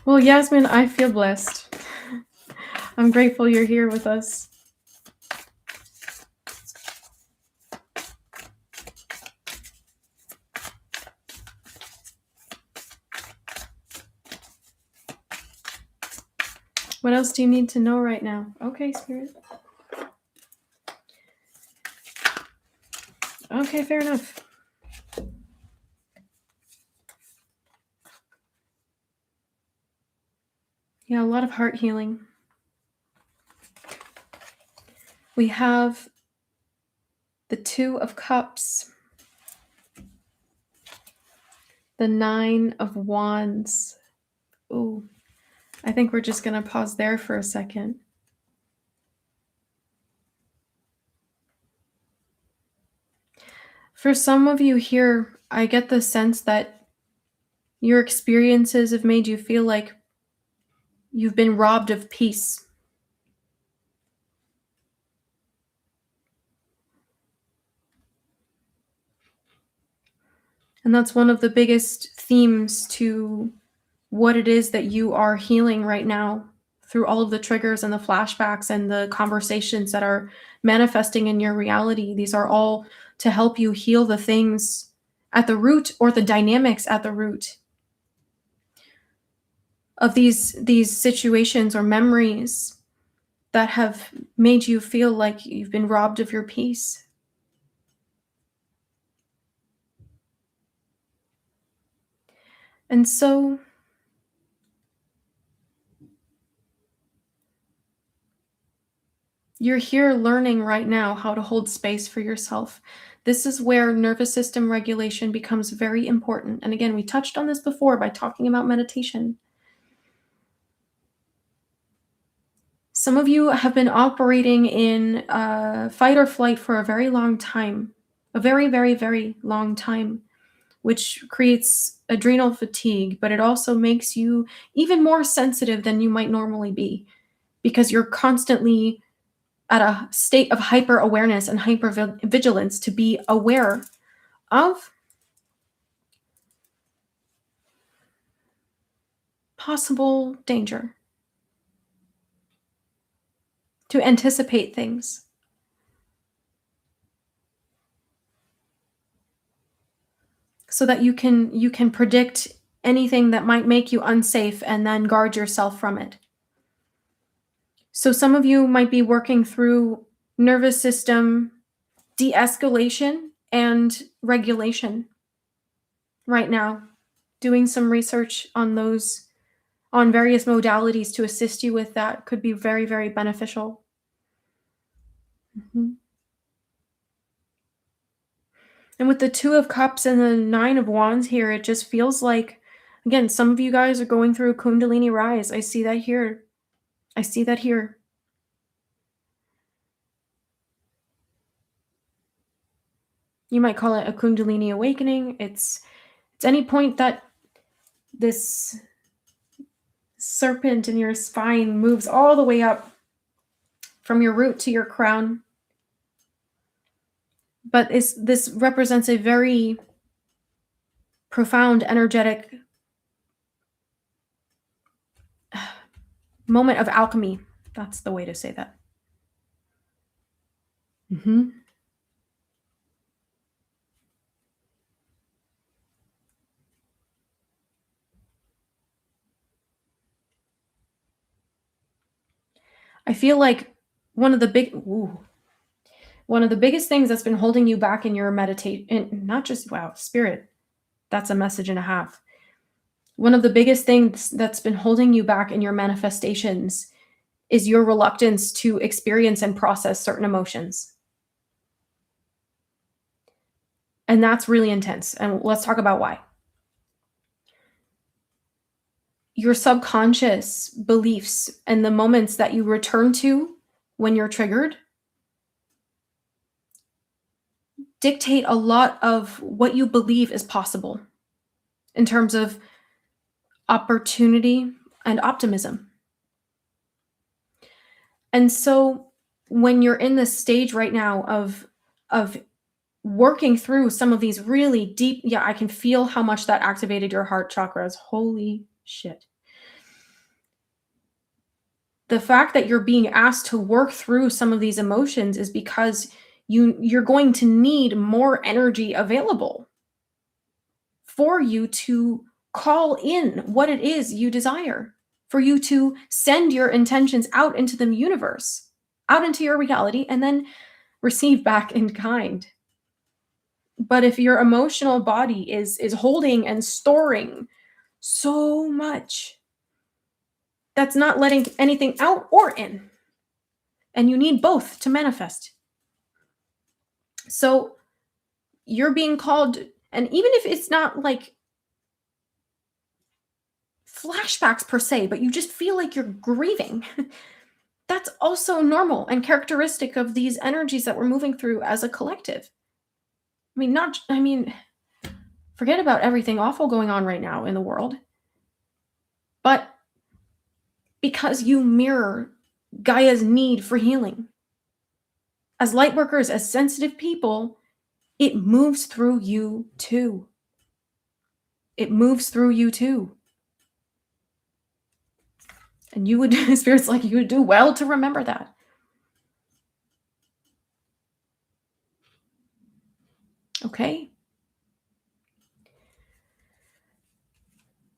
Well, Yasmin, I feel blessed. I'm grateful you're here with us. What else do you need to know right now? Okay, Spirit. Okay, fair enough. Yeah, a lot of heart healing. We have the Two of Cups, the Nine of Wands. Ooh, I think we're just going to pause there for a second. For some of you here, I get the sense that your experiences have made you feel like you've been robbed of peace. And that's one of the biggest themes to what it is that you are healing right now through all of the triggers and the flashbacks and the conversations that are manifesting in your reality. These are all to help you heal the things at the root, or the dynamics at the root of these situations or memories that have made you feel like you've been robbed of your peace. And so you're here learning right now how to hold space for yourself. This is where nervous system regulation becomes very important. And again, we touched on this before by talking about meditation. Some of you have been operating in fight or flight for a very long time, a very, very, very long time, which creates adrenal fatigue, but it also makes you even more sensitive than you might normally be because you're constantly at a state of hyper awareness and hyper vigilance to be aware of possible danger, to anticipate things so that you can predict anything that might make you unsafe and then guard yourself from it. So some of you might be working through nervous system de-escalation and regulation right now, doing some research on those, on various modalities to assist you with that could be very, very beneficial. Mhm. And with the Two of Cups and the Nine of Wands here, it just feels like, again, some of you guys are going through a Kundalini rise. I see that here. I see that here. You might call it a Kundalini awakening. It's any point that this serpent in your spine moves all the way up from your root to your crown. But this represents a very profound, energetic moment of alchemy. That's the way to say that. Mm-hmm. I feel like one of the biggest things that's been holding you back in your meditation, not just, wow, spirit, that's a message and a half. One of the biggest things that's been holding you back in your manifestations is your reluctance to experience and process certain emotions. And that's really intense. And let's talk about why. Your subconscious beliefs and the moments that you return to when you're triggered dictate a lot of what you believe is possible in terms of opportunity and optimism. And so when you're in this stage right now of working through some of these really deep, yeah, I can feel how much that activated your heart chakras. Holy shit. The fact that you're being asked to work through some of these emotions is because you're going to need more energy available for you to call in what it is you desire, for you to send your intentions out into the universe, out into your reality, and then receive back in kind. But if your emotional body is holding and storing so much, that's not letting anything out or in. And you need both to manifest. So you're being called, and even if it's not like flashbacks per se, but you just feel like you're grieving, that's also normal and characteristic of these energies that we're moving through as a collective. Forget about everything awful going on right now in the world. But because you mirror Gaia's need for healing, as light workers, as sensitive people, it moves through you too. It moves through you too. And you would, Spirit's like, you would do well to remember that. Okay?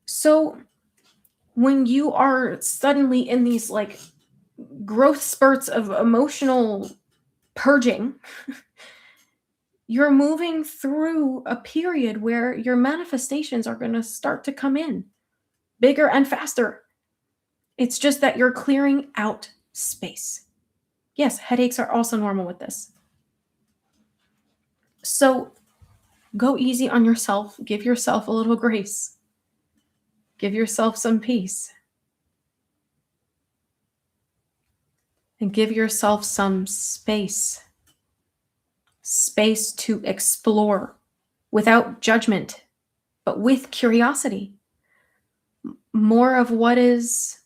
So when you are suddenly in these like growth spurts of emotional purging, you're moving through a period where your manifestations are going to start to come in bigger and faster. It's just that you're clearing out space. Yes, headaches are also normal with this. So go easy on yourself. Give yourself a little grace. Give yourself some peace. And give yourself some space. Space to explore without judgment, but with curiosity. More of what is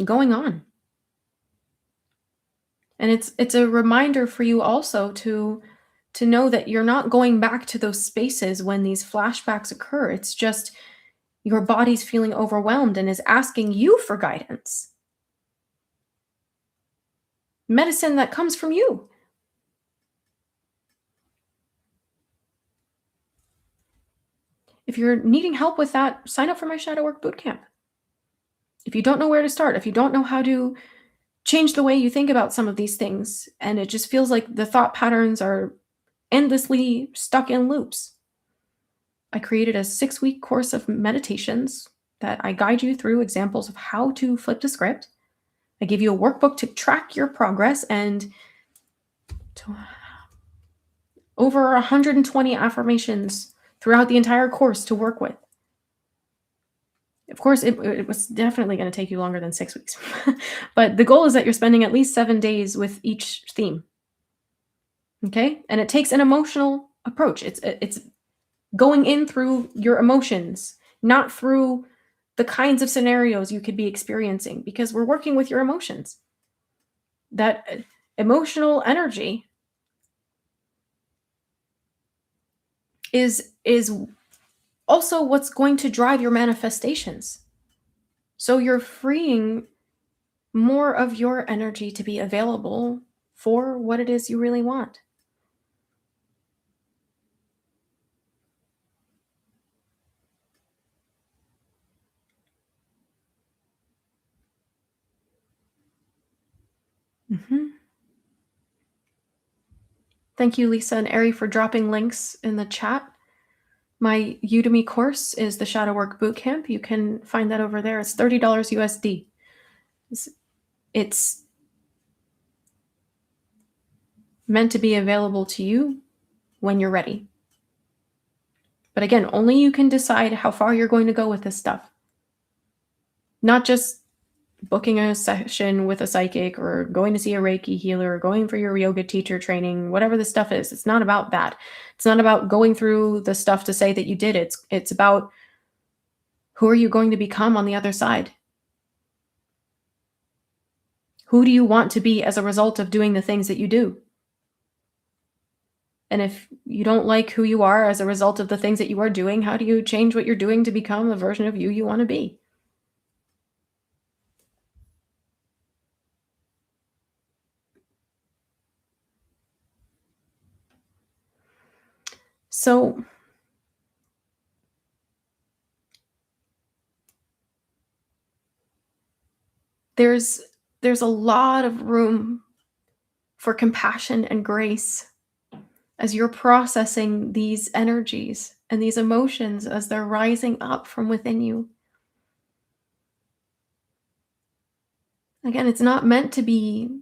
going on. And it's a reminder for you also to know that you're not going back to those spaces when these flashbacks occur. It's just your body's feeling overwhelmed and is asking you for guidance. Medicine that comes from you. If you're needing help with that, sign up for my Shadow Work Bootcamp. If you don't know where to start, if you don't know how to change the way you think about some of these things, and it just feels like the thought patterns are endlessly stuck in loops, I created a 6-week course of meditations that I guide you through examples of how to flip the script. I give you a workbook to track your progress and over 120 affirmations throughout the entire course to work with. Of course, it was definitely going to take you longer than 6 weeks. But the goal is that you're spending at least 7 days with each theme. Okay? And it takes an emotional approach. It's going in through your emotions, not through the kinds of scenarios you could be experiencing, because we're working with your emotions. That emotional energy is also what's going to drive your manifestations. So you're freeing more of your energy to be available for what it is you really want. Mm-hmm. Thank you, Lisa and Ari, for dropping links in the chat. My Udemy course is the Shadow Work Bootcamp. You can find that over there. It's $30 USD. It's meant to be available to you when you're ready. But again, only you can decide how far you're going to go with this stuff. Not just booking a session with a psychic or going to see a Reiki healer or going for your yoga teacher training, whatever the stuff is. It's not about that. It's not about going through the stuff to say that you did it. It's about who are you going to become on the other side? Who do you want to be as a result of doing the things that you do? And if you don't like who you are as a result of the things that you are doing, how do you change what you're doing to become the version of you want to be? So there's a lot of room for compassion and grace as you're processing these energies and these emotions as they're rising up from within you. Again, it's not meant to be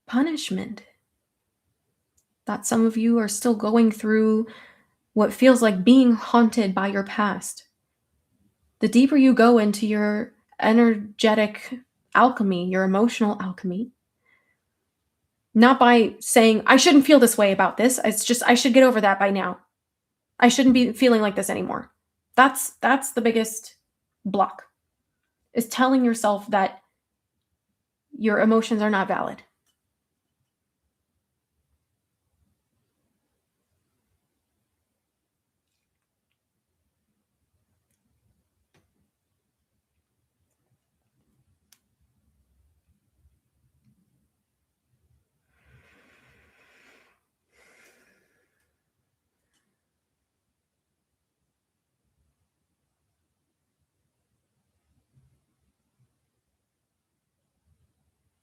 punishment. That some of you are still going through what feels like being haunted by your past. The deeper you go into your energetic alchemy, your emotional alchemy, not by saying, I shouldn't feel this way about this. It's just, I should get over that by now. I shouldn't be feeling like this anymore. That's the biggest block, is telling yourself that your emotions are not valid.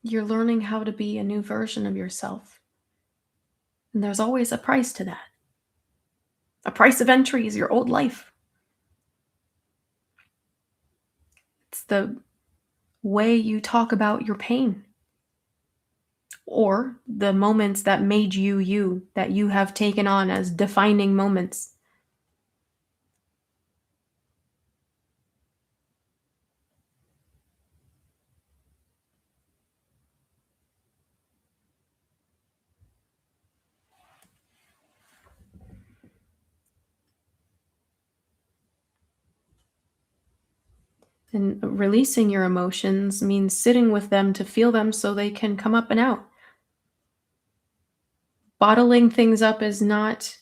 You're learning how to be a new version of yourself. And there's always a price to that. A price of entry is your old life. It's the way you talk about your pain, or the moments that made you you, that you have taken on as defining moments. And releasing your emotions means sitting with them to feel them so they can come up and out. Bottling things up is not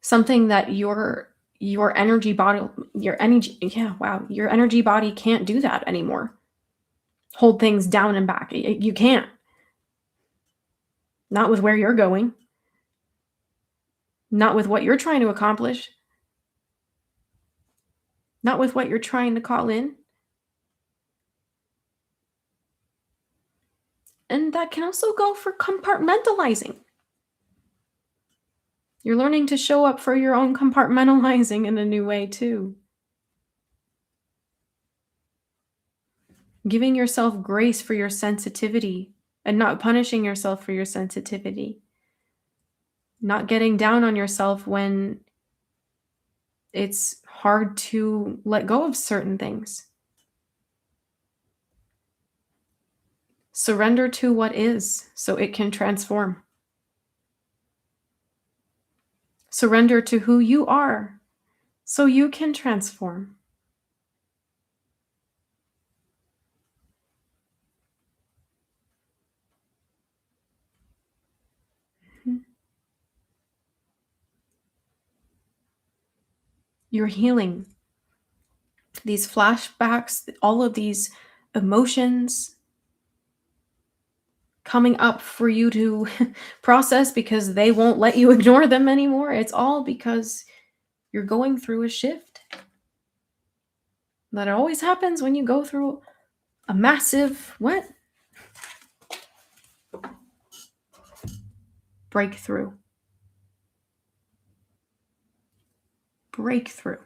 something that your energy body your energy body can't do that anymore. Hold things down and back. You can't. Not with where you're going. Not with what you're trying to accomplish. Not with what you're trying to call in. And that can also go for compartmentalizing. You're learning to show up for your own compartmentalizing in a new way, too. Giving yourself grace for your sensitivity and not punishing yourself for your sensitivity. Not getting down on yourself when it's hard to let go of certain things. Surrender to what is so it can transform. Surrender to who you are so you can transform. You're healing. These flashbacks, all of these emotions coming up for you to process because they won't let you ignore them anymore. It's all because you're going through a shift. That always happens when you go through a massive what? Breakthrough. Breakthrough.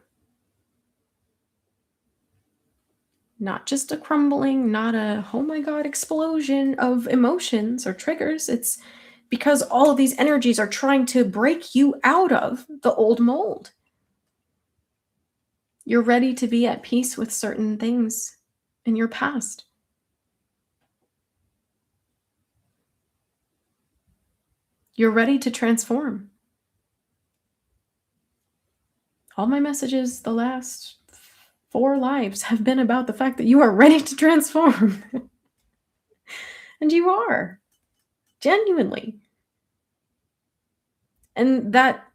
Not just a crumbling, not a, oh my God, explosion of emotions or triggers. It's because all of these energies are trying to break you out of the old mold. You're ready to be at peace with certain things in your past. You're ready to transform. All my messages the last 4 lives have been about the fact that you are ready to transform. And you are. Genuinely. And that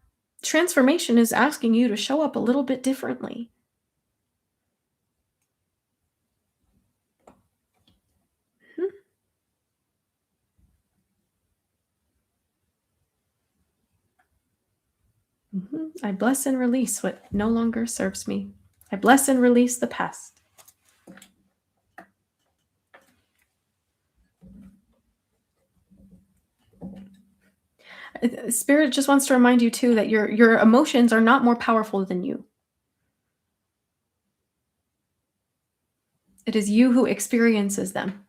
transformation is asking you to show up a little bit differently. I bless and release what no longer serves me. I bless and release the past. Spirit just wants to remind you too that your emotions are not more powerful than you. It is you who experiences them.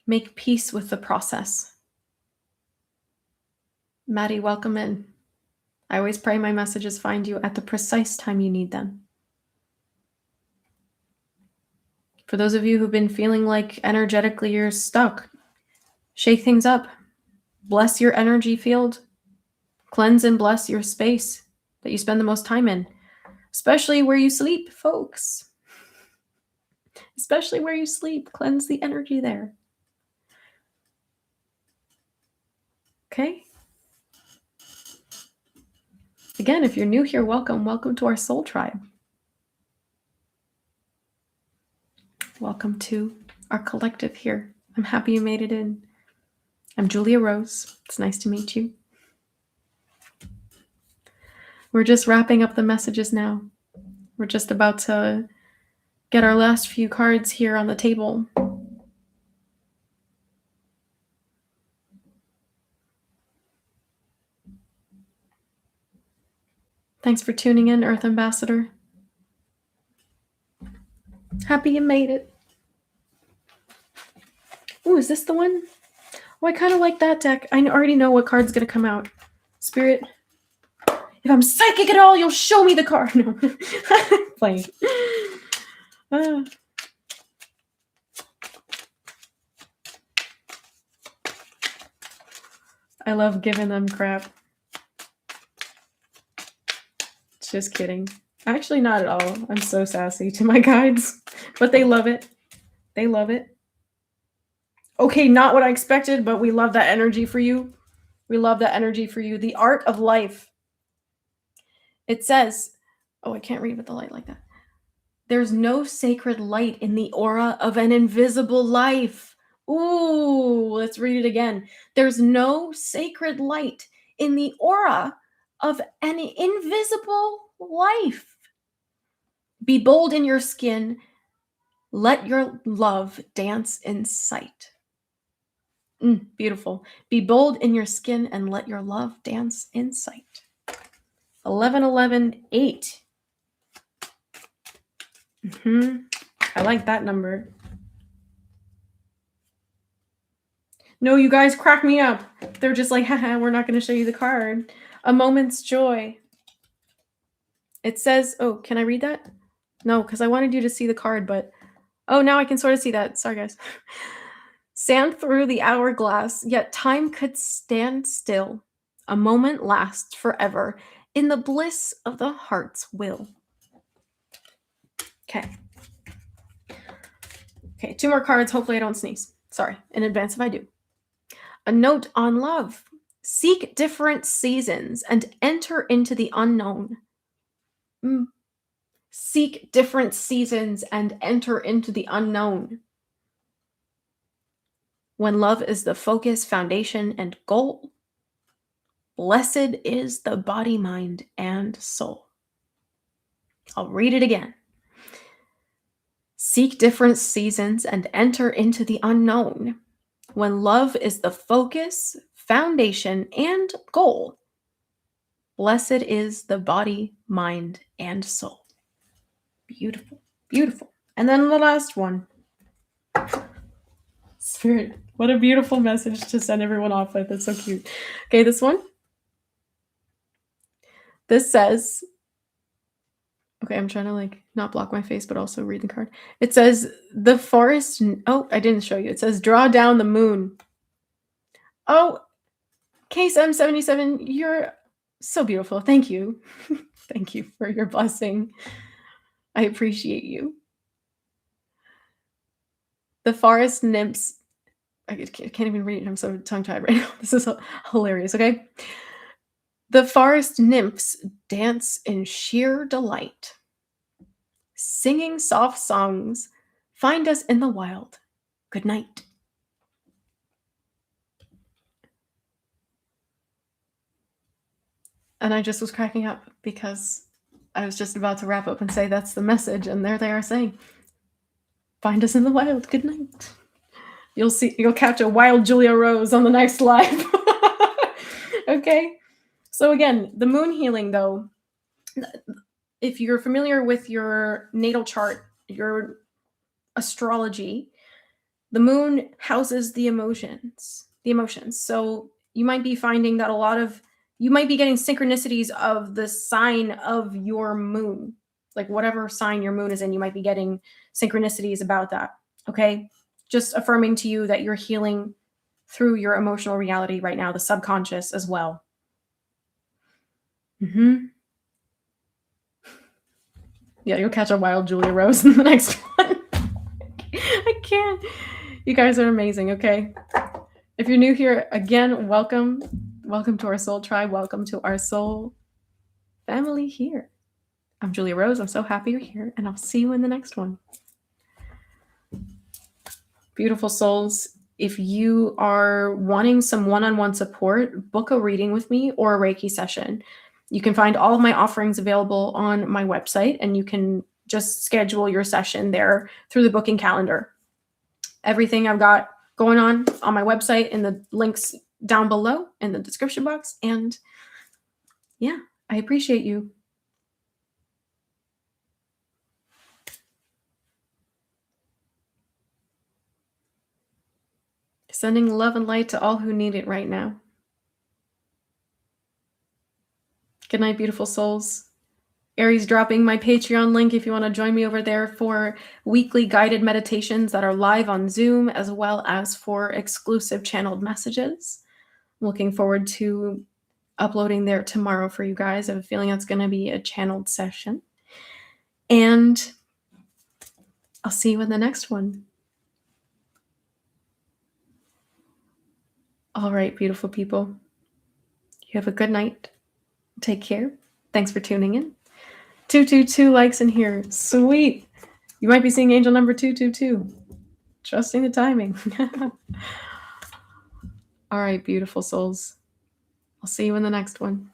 Make peace with the process. Maddie, welcome in. I always pray my messages find you at the precise time you need them. For those of you who've been feeling like energetically you're stuck, shake things up. Bless your energy field. Cleanse and bless your space that you spend the most time in, especially where you sleep, folks. Especially where you sleep. Cleanse the energy there. Okay? Again, if you're new here, welcome. Welcome to our soul tribe. Welcome to our collective here. I'm happy you made it in. I'm Julia Rose. It's nice to meet you. We're just wrapping up the messages now. We're just about to get our last few cards here on the table. Thanks for tuning in, Earth Ambassador. Happy you made it. Ooh, is this the one? Oh, I kind of like that deck. I already know what card's going to come out. Spirit, if I'm psychic at all, you'll show me the card. No, playing. I love giving them crap. Just kidding. Actually, not at all. I'm so sassy to my guides, but they love it. They love it. Okay, not what I expected, but we love that energy for you. We love that energy for you. The art of life. It says, oh, I can't read with the light like that. There's no sacred light in the aura of an invisible life. Ooh, let's read it again. There's no sacred light in the aura of an invisible life. Be bold in your skin. Let your love dance in sight. Beautiful. Be bold in your skin and let your love dance in sight. 1111-8. I like that number. No, you guys crack me up. They're just like, haha, we're not going to show you the card. A moment's joy. It says, oh, can I read that? No, because I wanted you to see the card, but oh, now I can sort of see that. Sorry, guys. Sand through the hourglass, yet time could stand still. A moment lasts forever in the bliss of the heart's will. Okay. Okay, 2 more cards. Hopefully I don't sneeze. Sorry, in advance if I do. A note on love. Seek different seasons and enter into the unknown. Seek different seasons and enter into the unknown. When love is the focus, foundation, and goal, blessed is the body, mind, and soul. I'll read it again. Seek different seasons and enter into the unknown. When love is the focus, foundation, and goal, blessed is the body, mind, and soul. Beautiful, beautiful. And then the last one. Spirit, what a beautiful message to send everyone off with. It's so cute. Okay, this one. This says, okay, I'm trying to not block my face, but also read the card. It says, the forest. Oh, I didn't show you. It says, draw down the moon. Oh, Case M77, you're so beautiful. Thank you. Thank you for your blessing. I appreciate you. The forest nymphs. I can't even read it. I'm so tongue-tied right now. This is hilarious, okay? The forest nymphs dance in sheer delight, singing soft songs. Find us in the wild. Good night. And I just was cracking up because I was just about to wrap up and say that's the message, and there they are saying, find us in the wild. Good night. You'll catch a wild Julia Rose on the next live. Okay. So again, the moon healing, though, if you're familiar with your natal chart, your astrology, the moon houses the emotions. So you might be finding that you might be getting synchronicities of the sign of your moon. Like whatever sign your moon is in, you might be getting synchronicities about that. Okay. Just affirming to you that you're healing through your emotional reality right now, the subconscious as well. Yeah, you'll catch a wild Julia Rose in the next one. I can't. You guys are amazing, okay? If you're new here, again, welcome. Welcome to our soul tribe. Welcome to our soul family here. I'm Julia Rose. I'm so happy you're here, and I'll see you in the next one. Beautiful souls, if you are wanting some one-on-one support, book a reading with me or a Reiki session. You can find all of my offerings available on my website, and you can just schedule your session there through the booking calendar. Everything I've got going on my website, and the links down below in the description box. And yeah, I appreciate you. Sending love and light to all who need it right now. Good night, beautiful souls. Aries dropping my Patreon link if you want to join me over there for weekly guided meditations that are live on Zoom, as well as for exclusive channeled messages. I'm looking forward to uploading there tomorrow for you guys. I have a feeling that's going to be a channeled session. And I'll see you in the next one. All right, beautiful people. You have a good night. Take care. Thanks for tuning in. 222 likes in here. Sweet. You might be seeing angel number 222. Trusting the timing. All right, beautiful souls. I'll see you in the next one.